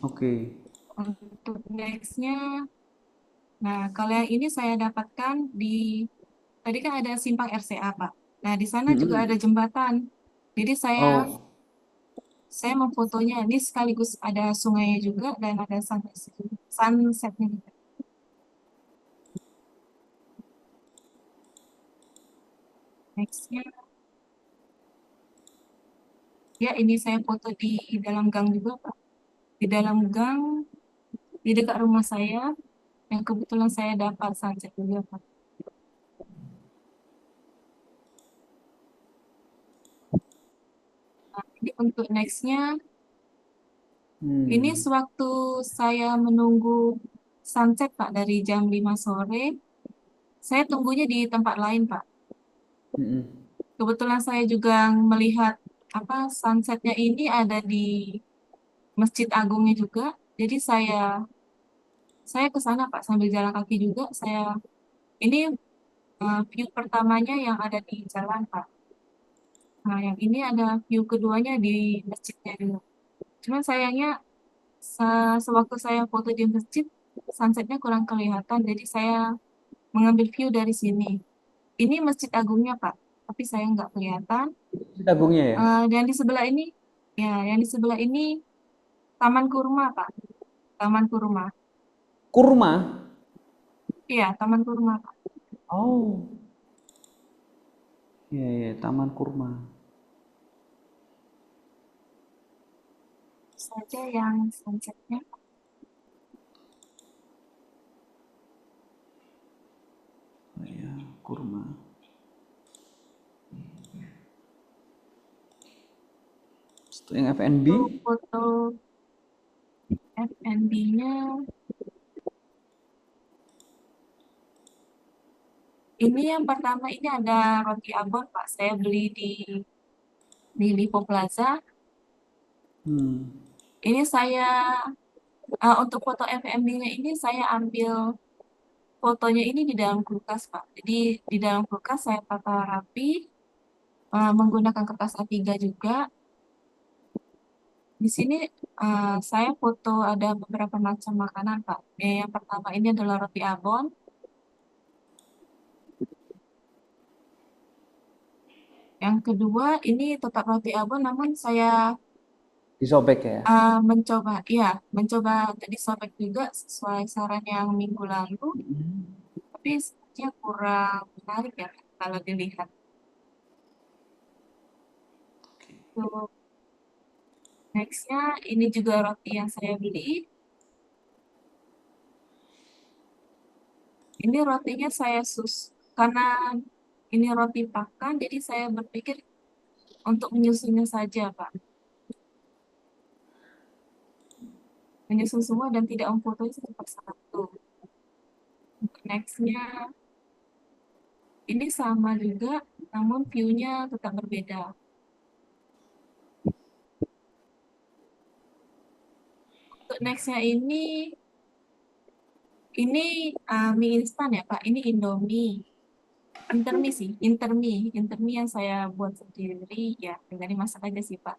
Oke. Untuk nextnya, nah kalau yang ini saya dapatkan tadi kan ada simpang RCA, Pak. Nah di sana juga ada jembatan. Jadi saya memfotonya ini sekaligus ada sungainya juga dan ada sunsetnya juga. Nextnya, ya ini saya foto di dalam gang juga, Pak. Di dalam gang, di dekat rumah saya, yang kebetulan saya dapat sunset juga, Pak. Nah, ini untuk nextnya, ini sewaktu saya menunggu sunset, Pak, dari jam 5 sore, saya tunggunya di tempat lain, Pak. Kebetulan saya juga melihat sunsetnya ini ada di Masjid Agungnya juga. Jadi saya ke sana Pak sambil jalan kaki juga. Ini view pertamanya yang ada di jalan Pak. Nah, yang ini ada view keduanya di masjidnya dulu. Cuman sayangnya sewaktu saya foto di masjid, sunsetnya kurang kelihatan. Jadi saya mengambil view dari sini. Ini Masjid Agungnya Pak, tapi saya nggak kelihatan. Tabungnya ya? Dan di sebelah ini, yang di sebelah ini Taman Kurma Pak, Taman Kurma. Kurma? Iya, Taman Kurma Pak. Oh. Iya, iya, Taman Kurma. Saja yang sunsetnya. Oh, iya, Kurma. Itu yang FNB? Foto FNB-nya ini yang pertama ini ada roti abon Pak. Saya beli di Lipo Plaza. Ini saya untuk foto FNB-nya ini saya ambil fotonya ini di dalam kulkas Pak. Jadi di dalam kulkas saya tata rapi menggunakan kertas A3 juga. Di sini saya foto ada beberapa macam makanan Pak. Yang pertama ini adalah roti abon. Yang kedua ini tetap roti abon namun saya Disobek ya? mencoba untuk disobek juga sesuai saran yang minggu lalu. Tapi sepertinya kurang menarik ya kalau dilihat. So, nextnya ini juga roti yang saya beli. Ini rotinya saya karena ini roti pakan, jadi saya berpikir untuk menyusunnya saja, Pak. Menyusun semua dan tidak memfotonya satu persatu. Nextnya, ini sama juga, namun view-nya tetap berbeda. Untuk nextnya ini mie instan ya Pak, ini Indomie. Intermie yang saya buat sendiri ya, tinggal dimasak aja sih Pak.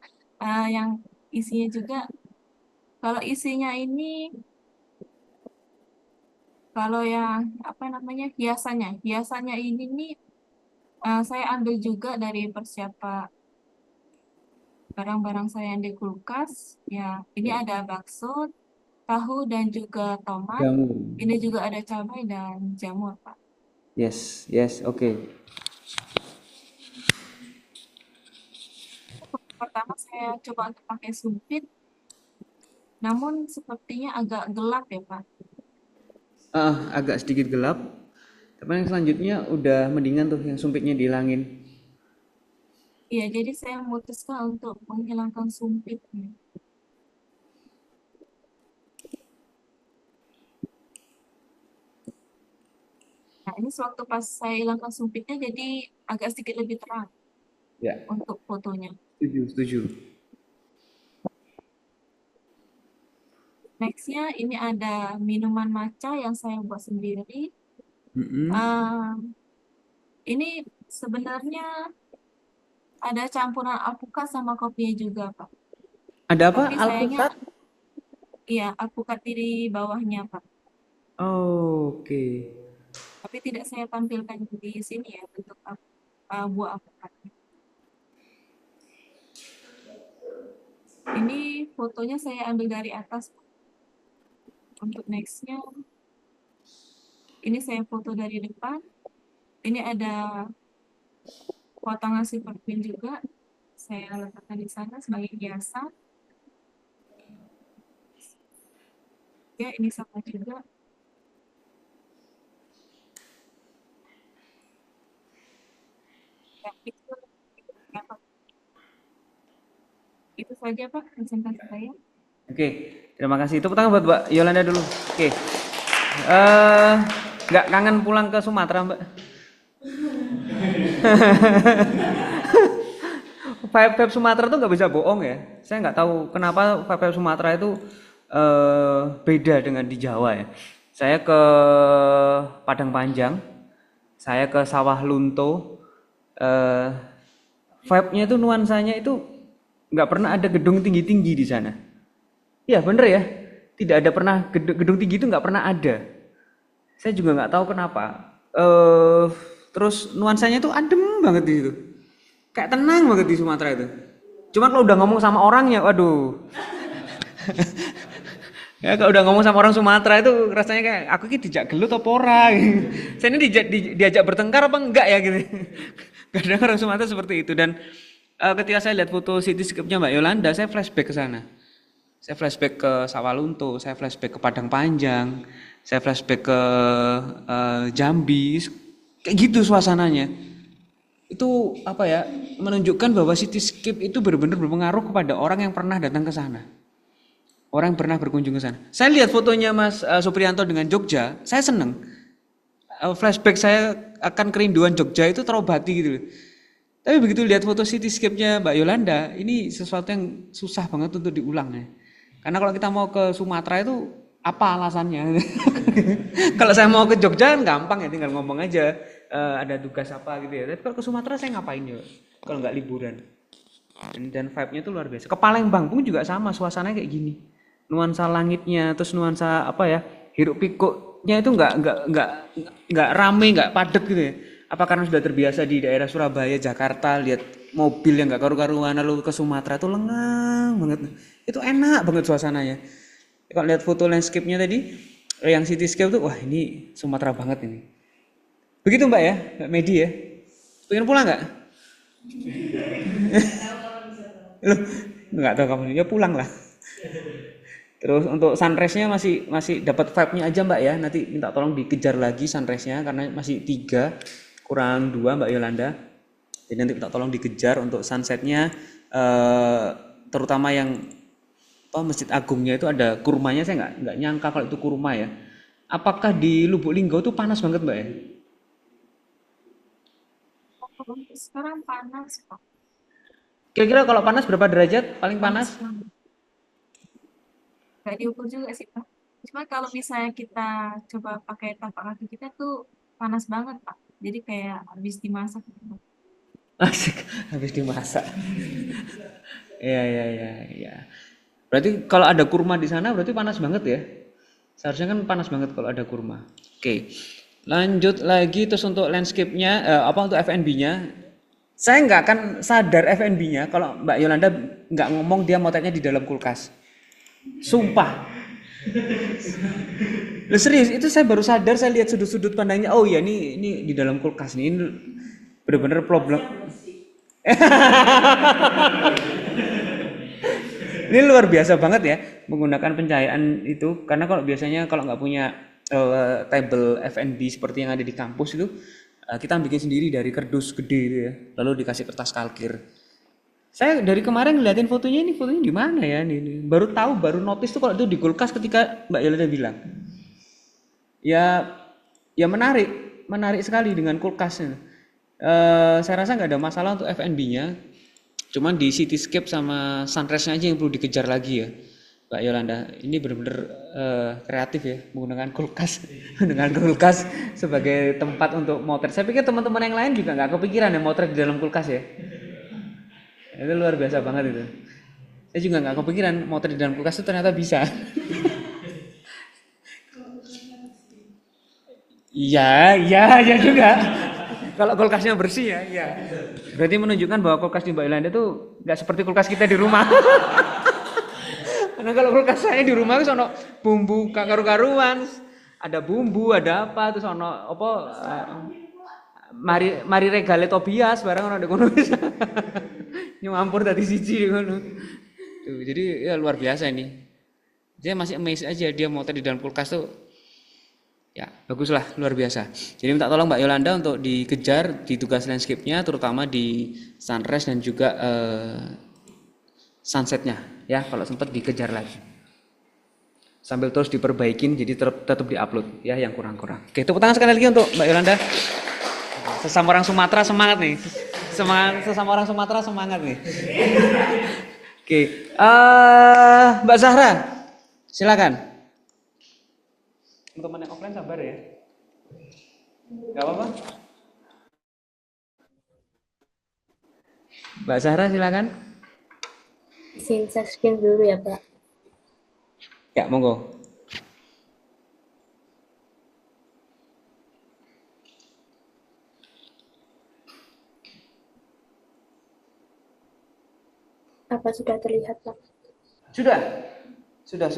Yang isinya juga, kalau isinya ini, kalau yang hiasannya ini nih, saya ambil juga dari persiapan barang-barang saya yang di kulkas. Ya, ini ada bakso, tahu dan juga tomat. Jamur. Ini juga ada cabai dan jamur Pak. Yes, oke. Pertama saya coba untuk pakai sumpit, namun sepertinya agak gelap ya Pak. Agak sedikit gelap. Tapi yang selanjutnya udah mendingan tuh yang sumpitnya dihilangin. Iya, jadi saya memutuskan untuk menghilangkan sumpitnya. Nah, ini sewaktu pas saya hilangkan sumpitnya jadi agak sedikit lebih terang Ya, untuk fotonya. setuju. Nextnya ini ada minuman matcha yang saya buat sendiri. Ini sebenarnya ada campuran alpukat sama kopinya juga Pak. Ada apa? Tapi sayangnya, Alpukat? iya alpukat di bawahnya Pak. Oke. Tapi tidak saya tampilkan di sini ya bentuk buah alpukatnya. Ini fotonya saya ambil dari atas. Untuk nextnya, ini saya foto dari depan. Ini ada potongan silver pin juga. Saya letakkan di sana sebagai hiasan. Ya, ini sama juga. Ya, itu saja Pak presentasi saya. Oke, terima kasih. Tepuk tangan buat Mbak Yolanda dulu. Oke. Nggak kangen pulang ke Sumatera, Mbak? vibe Sumatera tuh nggak bisa bohong ya. Saya nggak tahu kenapa vibe Sumatera itu beda dengan di Jawa ya. Saya ke Padang Panjang, saya ke Sawah Lunto, eh, vibe-nya itu nuansanya itu nggak pernah ada gedung tinggi-tinggi di sana. Iya bener ya, tidak ada pernah gedung tinggi itu nggak pernah ada. Saya juga nggak tahu kenapa. Terus nuansanya itu adem banget di situ, kayak tenang banget di Sumatera itu. Cuma kalau udah ngomong sama orangnya, waduh. Ya kalau udah ngomong sama orang Sumatera itu rasanya kayak aku ini dijak gelut apa ora gitu. Saya ini diajak bertengkar apa enggak ya gitu. Kadang orang Sumatera seperti itu dan ketika saya lihat foto cityscape-nya Mbak Yolanda, saya flashback ke sana. Saya flashback ke Sawalunto, saya flashback ke Padang Panjang, saya flashback ke Jambi, kayak gitu suasananya. Itu apa ya, menunjukkan bahwa cityscape itu benar-benar berpengaruh kepada orang yang pernah datang ke sana. Orang yang pernah berkunjung ke sana. Saya lihat fotonya Mas Supriyanto dengan Jogja, saya seneng. Flashback saya akan kerinduan Jogja itu terobati gitu. Tapi begitu lihat foto cityscape-nya Mbak Yolanda, ini sesuatu yang susah banget untuk diulang ya. Karena kalau kita mau ke Sumatera itu apa alasannya? Kalau saya mau ke Jogja kan gampang ya, tinggal ngomong aja ada tugas apa gitu ya. Tapi kalau ke Sumatera saya ngapain ya? Kalau nggak liburan. Dan vibe-nya itu luar biasa. Ke Palembang pun juga sama, suasananya kayak gini. Nuansa langitnya, terus nuansa apa ya? Hiruk pikuknya itu nggak rame, nggak padat gitu ya. Apa karena sudah terbiasa di daerah Surabaya, Jakarta, lihat mobil yang nggak karu-karuan, lalu ke Sumatera itu lengang banget. Itu enak banget suasananya. Kalau lihat foto landscape-nya tadi, yang cityscape tuh, wah ini Sumatera banget ini. Begitu Mbak ya, Mbak Medi ya. Pengen pulang nggak? Loh, nggak tahu kamu, ya pulang lah. Terus untuk sunrise-nya masih dapat vibe-nya aja Mbak ya. Nanti minta tolong dikejar lagi sunrise-nya karena masih 3 kurang 2 Mbak Yolanda. Jadi nanti minta tolong dikejar untuk sunset-nya, terutama yang Masjid Agungnya itu ada kurmanya. Saya nggak nyangka kalau itu kurma ya. Apakah di Lubuk Linggau itu panas banget Mbak ya? Sekarang panas kok. Kira-kira kalau panas berapa derajat paling panas? Nggak diukur juga sih Pak. Cuma kalau misalnya kita coba pakai tapak kaki kita tuh panas banget Pak. Jadi kayak habis dimasak gitu. Asik, habis dimasak. Iya. Berarti kalau ada kurma di sana berarti panas banget ya? Seharusnya kan panas banget kalau ada kurma. Oke, lanjut lagi terus untuk landscape-nya, untuk F&B-nya. Saya nggak akan sadar F&B-nya kalau Mbak Yolanda nggak ngomong dia motretnya di dalam kulkas. Sumpah. Loh, serius, itu saya baru sadar, saya lihat sudut-sudut pandangnya. Oh ya, ini di dalam kulkas nih. Ini benar-benar problem. Ini luar biasa banget ya menggunakan pencahayaan itu, karena kalau biasanya kalau nggak punya table F&B seperti yang ada di kampus itu, kita bikin sendiri dari kardus gede itu ya, lalu dikasih kertas kalkir. Saya dari kemarin ngeliatin fotonya, ini fotonya di mana ya? Ini baru tahu, baru notice tuh kalau itu di kulkas ketika Mbak Yolanda bilang. Ya menarik sekali dengan kulkasnya. Saya rasa nggak ada masalah untuk F&B-nya. Cuman di cityscape sama sunrise-nya aja yang perlu dikejar lagi ya, Mbak Yolanda. Ini benar-benar kreatif ya menggunakan kulkas, dengan kulkas sebagai tempat untuk motret. Saya pikir teman-teman yang lain juga nggak kepikiran ya motret di dalam kulkas ya. Itu luar biasa banget itu. Saya juga nggak kepikiran motret di dalam kulkas itu ternyata bisa. Iya juga. Kalau kulkasnya bersih ya. Berarti menunjukkan bahwa kulkas di Mbak Yolanda itu nggak seperti kulkas kita di rumah. Karena kalau kulkas saya di rumah itu ono bumbu karu-karuan, ada bumbu, ada apa, terus ono apa mari regale Tobias barang ono kono bisa. Nyampur tadi siji ngono. Tuh, jadi ya luar biasa ini. Dia masih amazed aja dia motret di dalam kulkas tuh. Ya, baguslah, luar biasa. Jadi minta tolong Mbak Yolanda untuk dikejar di tugas landscape-nya, terutama di sunrise dan juga sunset-nya. Ya, kalau sempat dikejar lagi. Sambil terus diperbaikin, jadi tetap diupload ya yang kurang-kurang. Oke, tepuk tangan sekali lagi untuk Mbak Yolanda. Sesama orang Sumatera semangat nih. Semangat sesama orang Sumatera semangat nih. Oke, Mbak Zahra, silakan. Teman-teman yang offline sabar ya. Gak apa-apa. Mbak Zahra silakan. Izin share screen dulu ya, Pak. Ya, monggo. Apa sudah terlihat, Pak? Sudah. Sudah.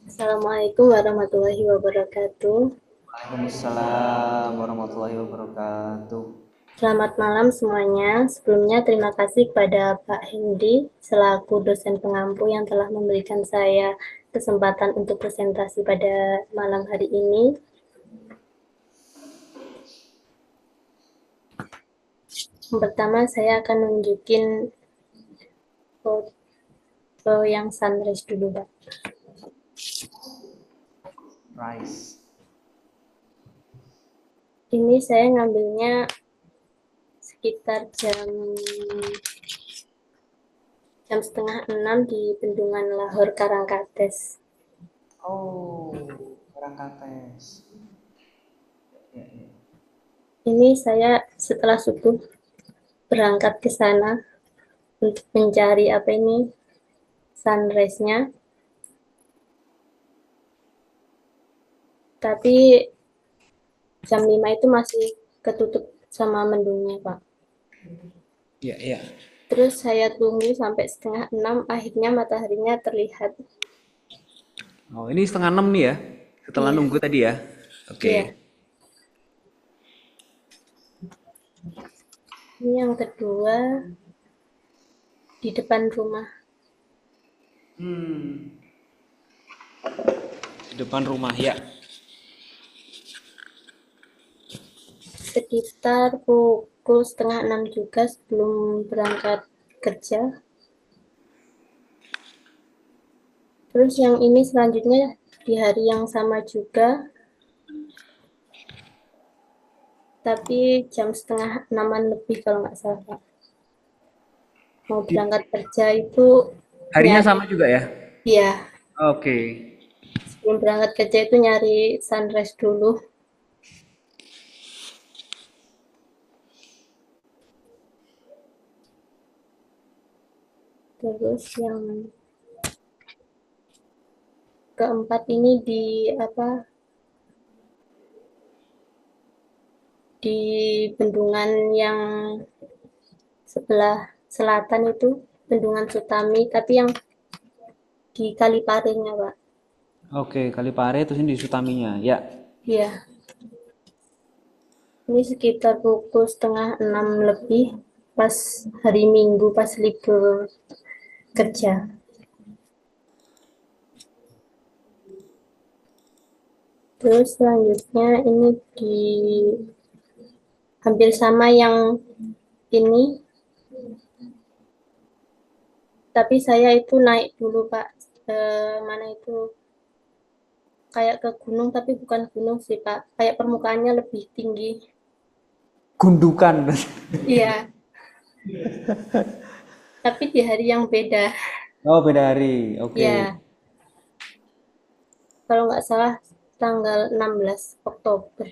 Assalamualaikum warahmatullahi wabarakatuh. Waalaikumsalam warahmatullahi wabarakatuh. Selamat malam semuanya. Sebelumnya terima kasih kepada Pak Hendy selaku dosen pengampu yang telah memberikan saya kesempatan untuk presentasi pada malam hari ini. Yang pertama saya akan nunjukin foto yang sunrise dulu, Pak. Rice. Ini saya ngambilnya sekitar jam setengah 6 di Bendungan Lahore, Karangkates. Oh, Karangkates. Ya. Ini saya setelah subuh berangkat ke sana untuk mencari sunrise-nya. Tapi jam 5 itu masih ketutup sama mendungnya, Pak. Iya. Terus saya tunggu sampai setengah 6, akhirnya mataharinya terlihat. Oh, ini setengah 6 nih ya. Setelah Iya. nunggu tadi ya. Oke. Iya. Ini yang kedua di depan rumah. Di depan rumah ya. Sekitar pukul setengah 6 juga sebelum berangkat kerja. Terus yang ini selanjutnya di hari yang sama juga, tapi jam setengah 6-an lebih kalau nggak salah, Pak. Mau berangkat kerja itu Harinya nyari, sama juga ya? ya, Oke. sebelum berangkat kerja itu nyari sunrise dulu. Terus yang keempat ini di bendungan yang sebelah selatan itu, Bendungan Sutami, tapi yang di Kaliparenya, Pak. Oke, Kalipare terus ini di Sutaminya. Ya. Iya. Ini sekitar pukul setengah 6 lebih, pas hari Minggu, pas libur kerja. Terus selanjutnya ini hampir sama yang ini, tapi saya itu naik dulu, Pak. Mana itu kayak ke gunung, tapi bukan gunung sih, Pak. Kayak permukaannya lebih tinggi. Gundukan. Iya. Tapi di hari yang beda. Oh, beda hari. Oke. Ya, kalau nggak salah tanggal 16 Oktober.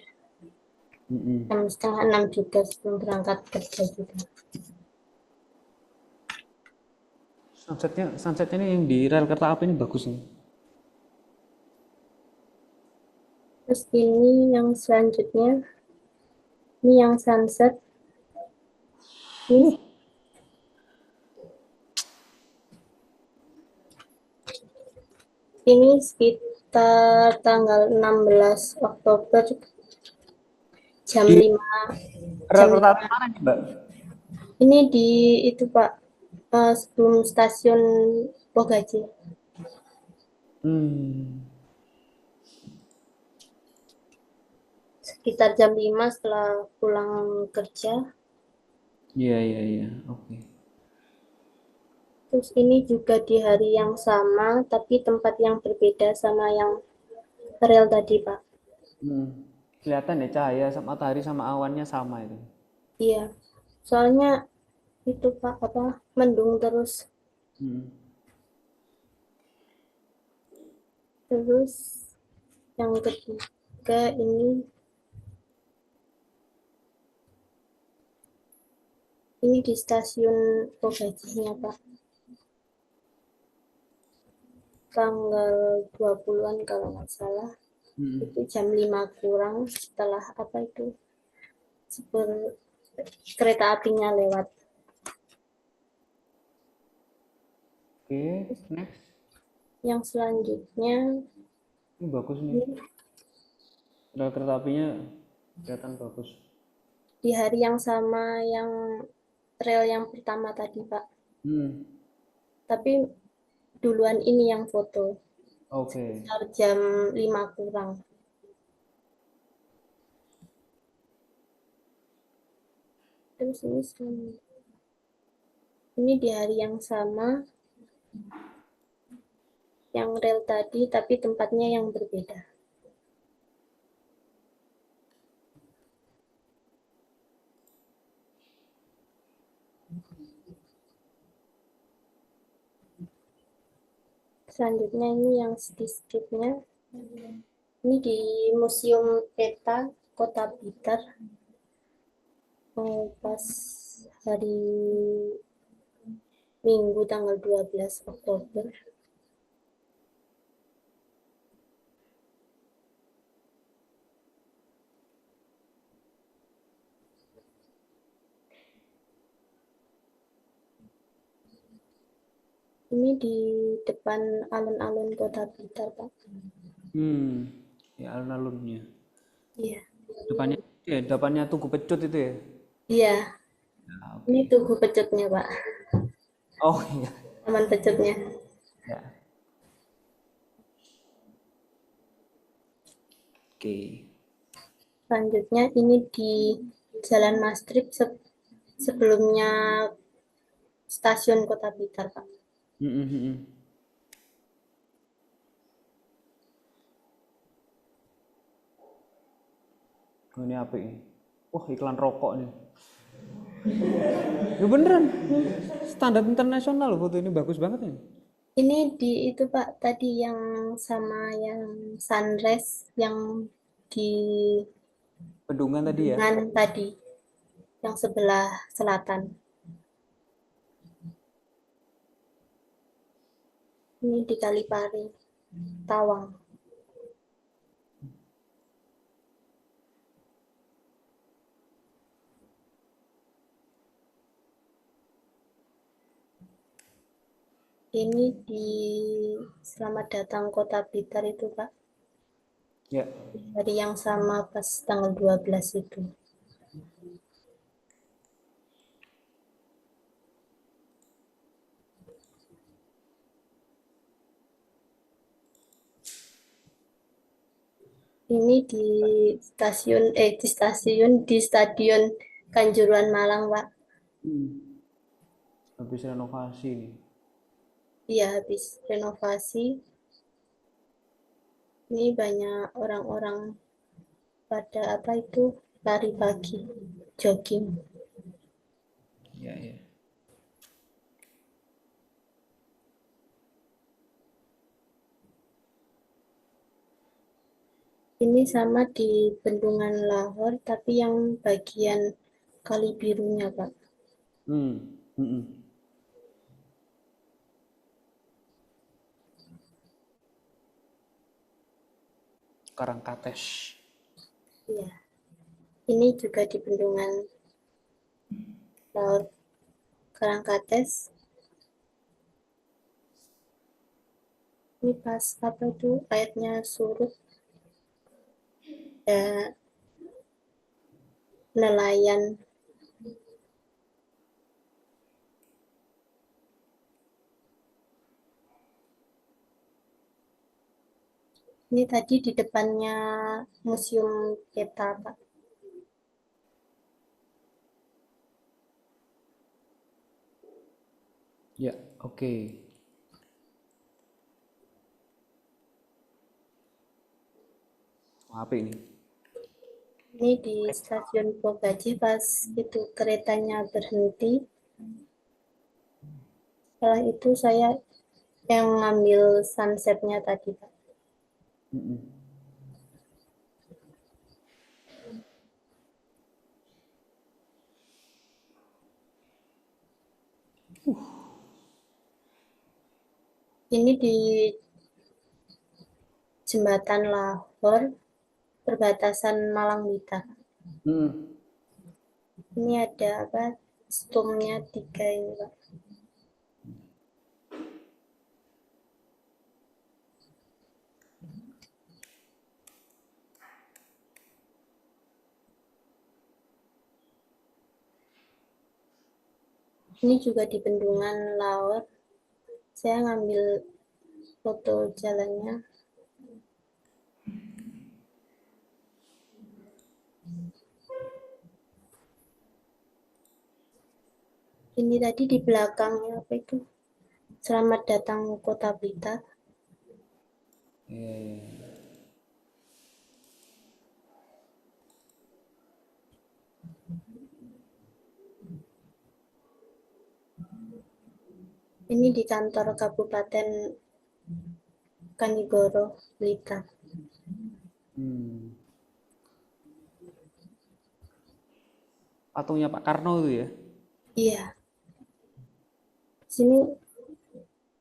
Jam setengah 6 juga sebelum berangkat kerja juga. Sunsetnya ini yang di rel kereta api ini bagus nih. Terus ini yang selanjutnya, ini yang sunset. Ini sekitar tanggal 16 Oktober jam Di 5. rel kereta api mana nih, Mbak? Ini di itu, Pak, sebelum stasiun Pogaji. Sekitar jam 5 setelah pulang kerja. Iya. Oke. Terus ini juga di hari yang sama, tapi tempat yang berbeda sama yang rel tadi, Pak. Kelihatan ya cahaya sama matahari sama awannya sama itu. Iya, soalnya itu Pak, mendung terus. Hmm. Terus yang ketiga ini di stasiun Pogajihnya Pak, tanggal 20-an kalau nggak salah. Hmm. Itu jam 5 kurang setelah kereta apinya lewat. Oke, next. Yang selanjutnya Ini bagus nih. ini Rel kereta apinya kelihatan bagus. di hari yang sama yang rel yang pertama tadi Pak, Hmm. tapi duluan ini yang foto Oke. sekitar jam 5 kurang. Terus ini di hari yang sama yang rel tadi, tapi tempatnya yang berbeda. Selanjutnya ini yang cityscape-nya. Ini di Museum Peta Kota Blitar. Pas hari Minggu tanggal 12 Oktober. Ini di depan alun-alun Kota Blitar, Pak. Ya alun-alunnya. Iya. Depannya Tugu Pecut itu ya. Iya, Nah, oke. ini Tugu Pecutnya, Pak. Oh iya. Taman Pecutnya. Ya. Oke. Selanjutnya ini di Jalan Mastrip sebelumnya stasiun Kota Blitar, Pak. Oh, ini apa ini? Wah, iklan rokok nih. Ya beneran. Standar internasional loh foto ini, bagus banget ini. Ini di itu Pak, tadi yang sama yang sunrise yang di Bendungan tadi ya. Bendungan tadi, yang sebelah selatan. Ini di Kalipari, Tawang. Ini di Selamat Datang Kota Blitar itu Pak, Ya. di hari yang sama pas tanggal 12 itu. Ini di Stadion Kanjuruhan Malang, Pak. Habis renovasi nih. Iya, habis renovasi. Ini banyak orang-orang pada lari pagi, jogging. Ya, ya. Ini sama di Bendungan Lahore, tapi yang bagian Kali Birunya, Pak. Karangkates. Iya. Ini juga di Bendungan Lahore, Karangkates. Ini pas airnya surut. Ya, nelayan. Ini tadi di depannya Museum Peta, Pak. Ya, oke. Apa ini? Ini di stasiun Pogaji pas itu keretanya berhenti. Setelah itu saya yang ngambil sunsetnya tadi, Pak. Mm-mm. Ini di Jembatan Lahor, perbatasan Malang Blitar. Mm. Ini ada apa? Stumnya 3 ini, Pak. Ini juga di Bendungan Laut. Saya ngambil foto jalannya. Ini tadi di belakangnya apa itu? Selamat datang Kota Blitar. Iya, iya. Ini di kantor Kabupaten Kanigoro, Blitar. Hmm. Patungnya Pak Karno itu ya? Iya. Sini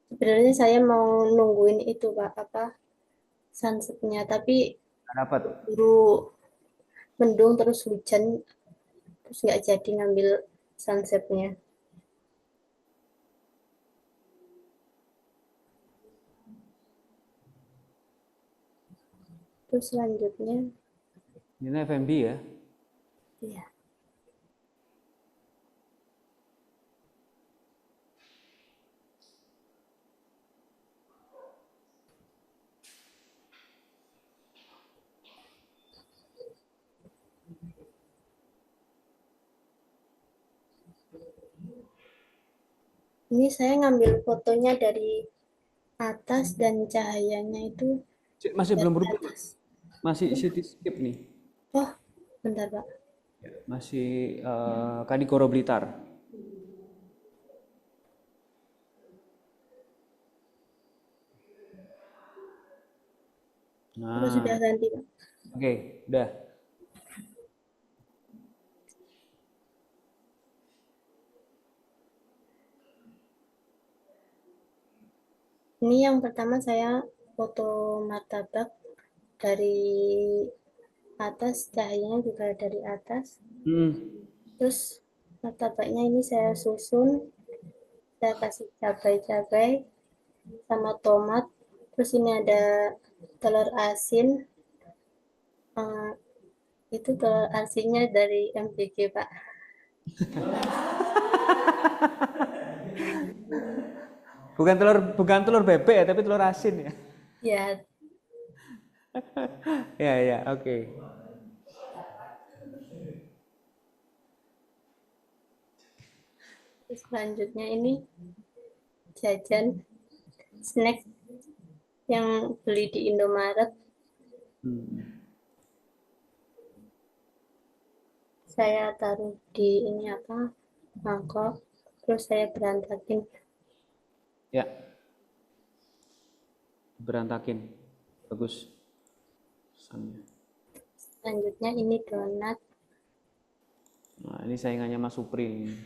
sebenarnya saya mau nungguin itu, Pak, apa sunsetnya, tapi Nggak dapat. buru mendung terus hujan, terus nggak jadi ngambil sunsetnya. Terus selanjutnya, Ini FMB ya? iya. Ini saya ngambil fotonya dari atas dan cahayanya itu Masih belum dari berubah. atas. Masih cityscape nih. Oh, bentar, Pak. Masih Kanigoro Blitar. Apa sudah Nah, ganti, Pak? oke, udah. Ini yang pertama saya foto martabak dari atas, cahayanya juga dari atas. Hmm. Terus martabaknya ini saya susun, saya kasih cabai-cabai sama tomat. Terus ini ada telur asin. Eh, itu telur asinnya dari MBG, Pak. Bukan telur bebek ya, tapi telur asin ya. Ya, Ya, ya, oke. terus selanjutnya ini jajan snack yang beli di Indomaret. Hmm. Saya taruh di ini apa mangkok, terus saya berantakin. Ya, berantakin. Bagus. Pesannya. Selanjutnya ini donat. Nah, ini saingannya Mas Supri nih.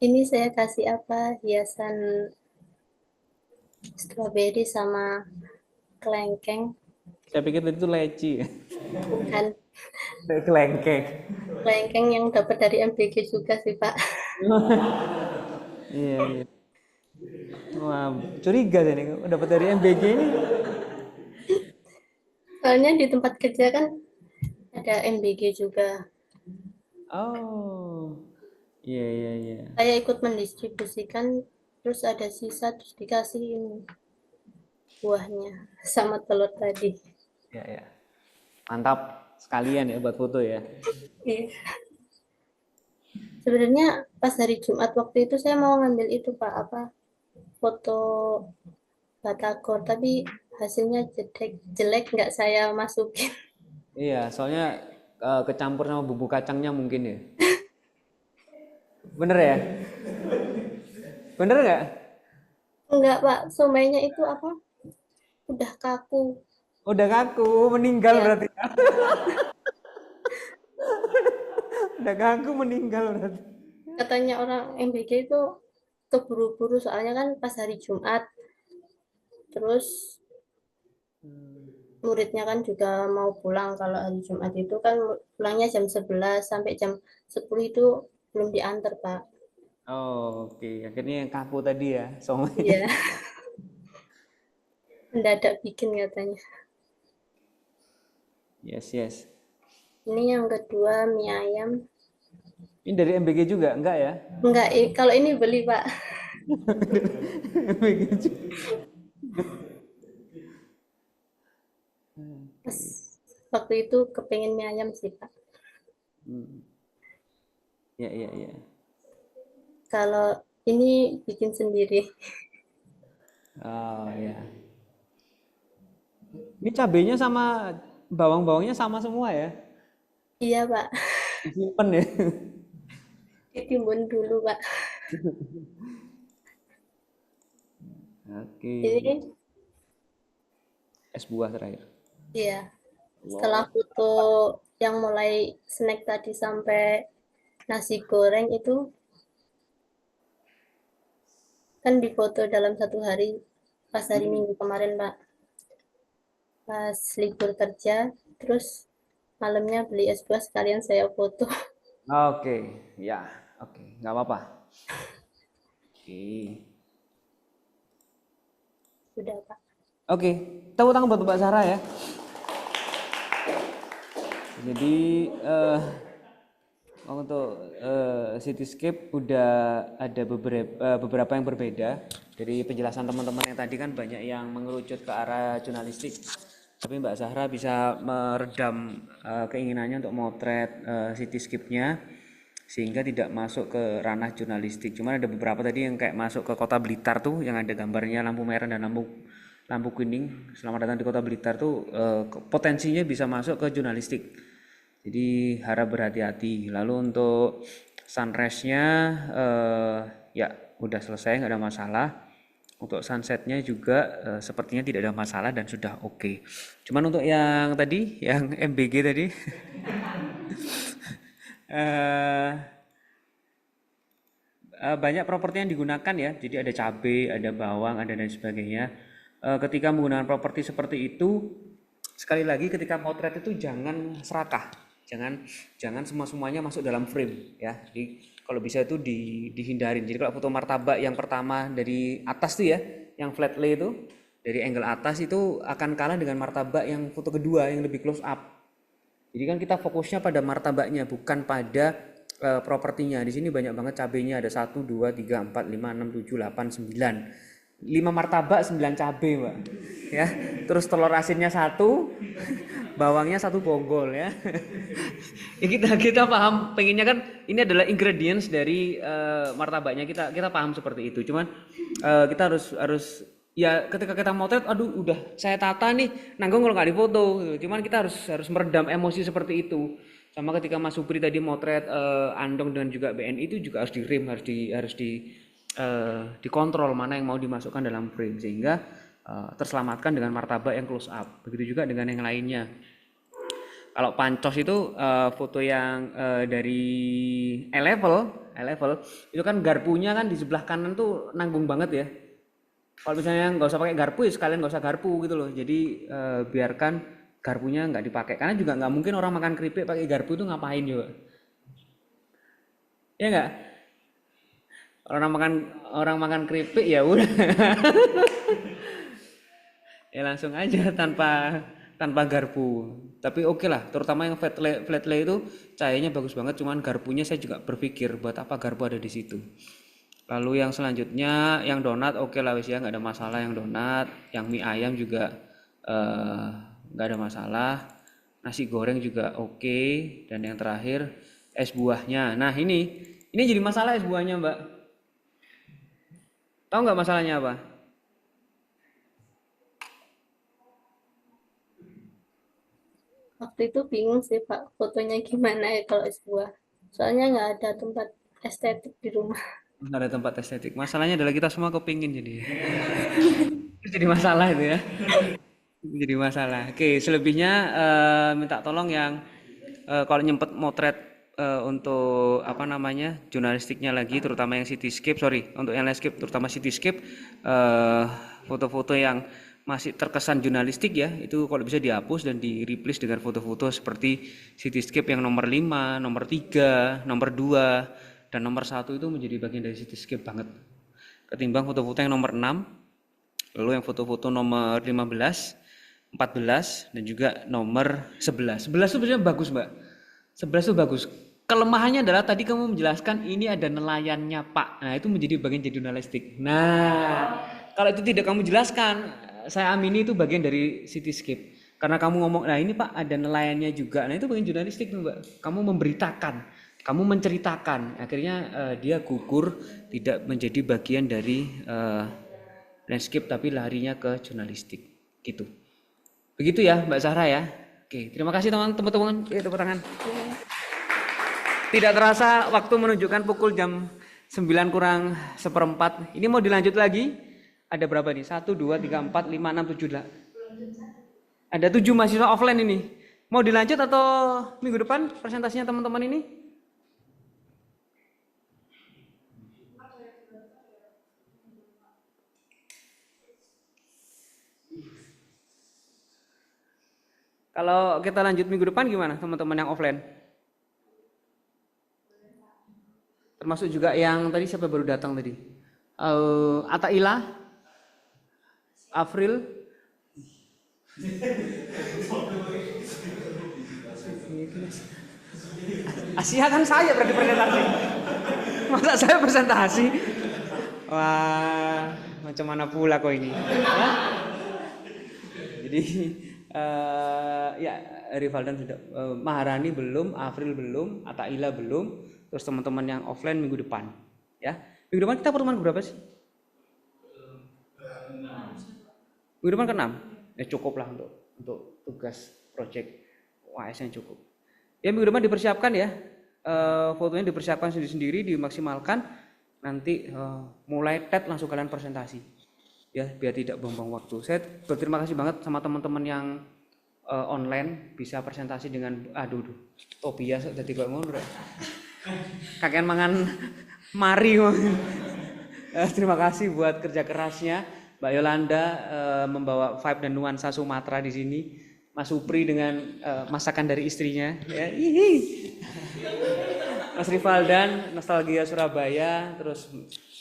Ini saya kasih apa hiasan stroberi sama kelengkeng. Saya pikir tadi itu leci ya. Bukan Kelengkeng. kelengkeng yang dapat dari MBG juga sih, Pak. Iya, iya. Wah, curiga deh nih, dapat dari MBG ini. Soalnya di tempat kerja kan ada MBG juga. Oh, iya, iya, iya. Saya ikut mendistribusikan, terus ada sisa, terus dikasih ini buahnya sama telur tadi. Ya, ya. Mantap sekalian ya buat foto ya. Iya. Sebenarnya pas hari Jumat waktu itu saya mau ngambil itu, Pak, apa foto Batagor, tapi hasilnya jelek nggak saya masukin. Iya, soalnya kecampur sama bumbu kacangnya mungkin ya. Bener ya? Bener nggak? Enggak, Pak. Somainya itu apa? Udah kaku. Udah kaku, meninggal Ya, berarti. Udah kaku, meninggal berarti. katanya orang MBG itu keburu-buru soalnya kan pas hari Jumat. Terus muridnya kan juga mau pulang kalau hari Jumat itu kan pulangnya jam 11 sampai jam 10 itu belum diantar, Pak. Oh, oke. Akhirnya yang kaku tadi ya, somai. Iya, mendadak bikin katanya. Yes, yes. Ini yang kedua mie ayam. Ini dari MBG juga, enggak ya? Enggak, kalau ini beli, Pak. MBG juga. Pas waktu itu kepengen mie ayam sih, Pak. Ya, ya, ya. Kalau ini bikin sendiri. Oh, ya. Ini cabenya sama bawang-bawangnya sama semua ya? Iya, Pak. Disimpan ya? Ditimbun dulu, Pak. Oke. Ini, Es buah terakhir. iya. Setelah foto yang mulai snack tadi sampai nasi goreng itu, kan difoto dalam satu hari, pas hari Minggu kemarin, Pak. Pas libur kerja, terus malamnya beli es buah sekalian saya foto. Oke, ya, oke, nggak apa-apa. Oke, Sudah, Pak. oke, tepuk tangan buat Mbak Sarah ya. Jadi untuk Cityscape udah ada beberapa yang berbeda dari penjelasan teman-teman yang tadi kan banyak yang mengerucut ke arah jurnalistik. Tapi Mbak Zahra bisa meredam keinginannya untuk motret Cityscape-nya sehingga tidak masuk ke ranah jurnalistik. Cuman ada beberapa tadi yang kayak masuk ke Kota Blitar tuh yang ada gambarnya lampu merah dan lampu kuning. Selamat datang di Kota Blitar tuh potensinya bisa masuk ke jurnalistik. Jadi harap berhati-hati. Lalu untuk sunrise-nya ya udah selesai, nggak ada masalah. Untuk sunset-nya juga sepertinya tidak ada masalah dan sudah oke. Cuman untuk yang tadi, yang MBG tadi, banyak properti yang digunakan ya. Jadi ada cabai, ada bawang, ada dan sebagainya. Ketika menggunakan properti seperti itu, sekali lagi ketika potret itu jangan serakah. Jangan semuanya masuk dalam frame ya. Jadi kalau bisa itu dihindarin. Jadi kalau foto martabak yang pertama dari atas tuh ya, yang flat lay itu dari angle atas itu akan kalah dengan martabak yang foto kedua yang lebih close up. Jadi kan kita fokusnya pada martabaknya bukan pada propertinya. Di sini banyak banget cabenya, ada 1 2 3 4 5 6 7 8 9. 5 martabak 9 cabai, Mbak. Ya. Terus telur asinnya 1, bawangnya 1 bonggol ya. Ya kita paham pengennya kan ini adalah ingredients dari martabaknya, kita paham seperti itu. Cuman kita harus ya ketika kita motret aduh udah saya tata nih nanggung kalau nggak difoto gitu. Cuman kita harus meredam emosi seperti itu. Sama ketika Mas Supri tadi motret Andong dan juga BNI itu juga harus di-rem, harus dikontrol mana yang mau dimasukkan dalam frame sehingga terselamatkan dengan martabak yang close up. Begitu juga dengan yang lainnya. Kalau pancos itu foto yang dari level itu kan garpunya kan di sebelah kanan tuh nanggung banget ya. Kalau misalnya nggak usah pakai garpu ya sekalian nggak usah garpu gitu loh. Jadi biarkan garpunya nggak dipakai karena juga nggak mungkin orang makan keripik pakai garpu itu ngapain juga. Ya nggak? Orang makan keripik ya udah. Ya langsung aja tanpa garpu. Tapi oke lah, terutama yang flat lay itu cahayanya bagus banget. Cuman garpunya saya juga berpikir buat apa garpu ada di situ. Lalu yang selanjutnya yang donat oke lah wis ya nggak ada masalah yang donat. Yang mie ayam juga nggak ada masalah. Nasi goreng juga oke. Dan yang terakhir es buahnya. Nah ini jadi masalah es buahnya Mbak. Tahu nggak masalahnya apa? waktu itu bingung sih Pak, fotonya gimana ya kalau sebuah. Soalnya nggak ada tempat estetik di rumah. Nggak ada tempat estetik. Masalahnya adalah kita semua kepingin jadi. Itu jadi masalah itu ya. Itu jadi masalah. Oke, selebihnya minta tolong yang kalau nyempet motret untuk apa namanya jurnalistiknya lagi, terutama yang cityscape, sorry, untuk yang landscape, terutama cityscape, foto-foto yang masih terkesan jurnalistik ya, itu kalau bisa dihapus dan di replace dengan foto-foto seperti cityscape yang nomor 5, nomor 3, nomor 2, dan nomor 1 itu menjadi bagian dari cityscape banget. Ketimbang foto-foto yang nomor 6, lalu yang foto-foto nomor 15, 14, dan juga nomor 11. 11 itu sebenarnya bagus, Mbak. 11 itu bagus. Kelemahannya adalah tadi kamu menjelaskan ini ada nelayannya, Pak. Nah, itu menjadi bagian dari jurnalistik. Nah, kalau itu tidak kamu jelaskan, saya amini itu bagian dari cityscape. Karena kamu ngomong, nah ini Pak ada nelayannya juga. Nah, itu bagian jurnalistik, Mbak. Kamu memberitakan, kamu menceritakan. Akhirnya dia gugur, tidak menjadi bagian dari landscape tapi larinya ke jurnalistik. Gitu. Begitu ya Mbak Zahra ya. Oke, terima kasih teman-teman. Tepuk tangan. Tidak terasa waktu menunjukkan pukul jam 9 kurang seperempat. Ini mau dilanjut lagi? Ada berapa nih? 1, 2, 3, 4, 5, 6, 7, 8. Ada 7 mahasiswa offline ini. Mau dilanjut atau minggu depan presentasinya teman-teman ini? Kalau kita lanjut minggu depan gimana teman-teman yang offline? Termasuk juga yang tadi siapa baru datang tadi? Ataila, April. Asia kan saya berarti presentasi. Masa saya presentasi? Wah, macam mana pula kok ini? Ya? Jadi ya Rivaldan sudah, Maharani belum, April belum, Ataila belum, terus teman-teman yang offline minggu depan, ya. Minggu depan kita pertemuan berapa sih? Minggu depan ke-6. Ya cukup lah untuk tugas project UAS yang cukup. Ya minggu depan dipersiapkan ya, fotonya dipersiapkan sendiri-sendiri, dimaksimalkan. Nanti mulai TED langsung kalian presentasi. Ya biar tidak buang-buang waktu. Saya berterima kasih banget sama teman-teman yang online bisa presentasi dengan Tobias jadi kok ngono. Kakek mangan mari. Terima kasih buat kerja kerasnya Mbak Yolanda membawa vibe dan nuansa Sumatera di sini. Mas Supri dengan masakan dari istrinya. Ya, Mas Rivaldan nostalgia Surabaya, terus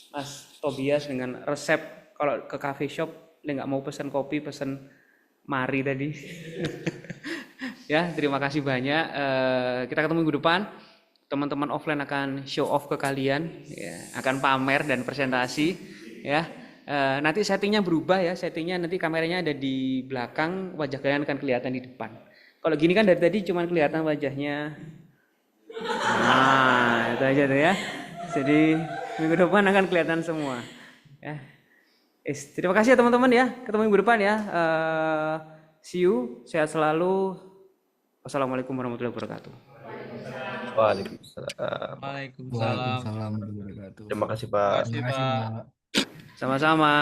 Mas Tobias dengan resep kalau ke cafe shop nggak mau pesan kopi, pesan mari tadi. Ya, terima kasih banyak. Kita ketemu minggu depan. Teman-teman offline akan show off ke kalian, ya, akan pamer dan presentasi. Ya, nanti settingnya berubah ya. Settingnya nanti kameranya ada di belakang, wajah kalian akan kelihatan di depan. Kalau gini kan dari tadi cuma kelihatan wajahnya. Nah, itu aja tuh ya. Jadi minggu depan akan kelihatan semua. Ya. Terima kasih ya teman-teman ya. Ketemu minggu depan ya. See you. Sehat selalu. Wassalamualaikum warahmatullahi wabarakatuh. Waalaikumsalam. Waalaikumsalam. warahmatullahi wabarakatuh. Terima kasih Pak. Terima kasih, Terima kasih, Pak. Mbak. Sama-sama.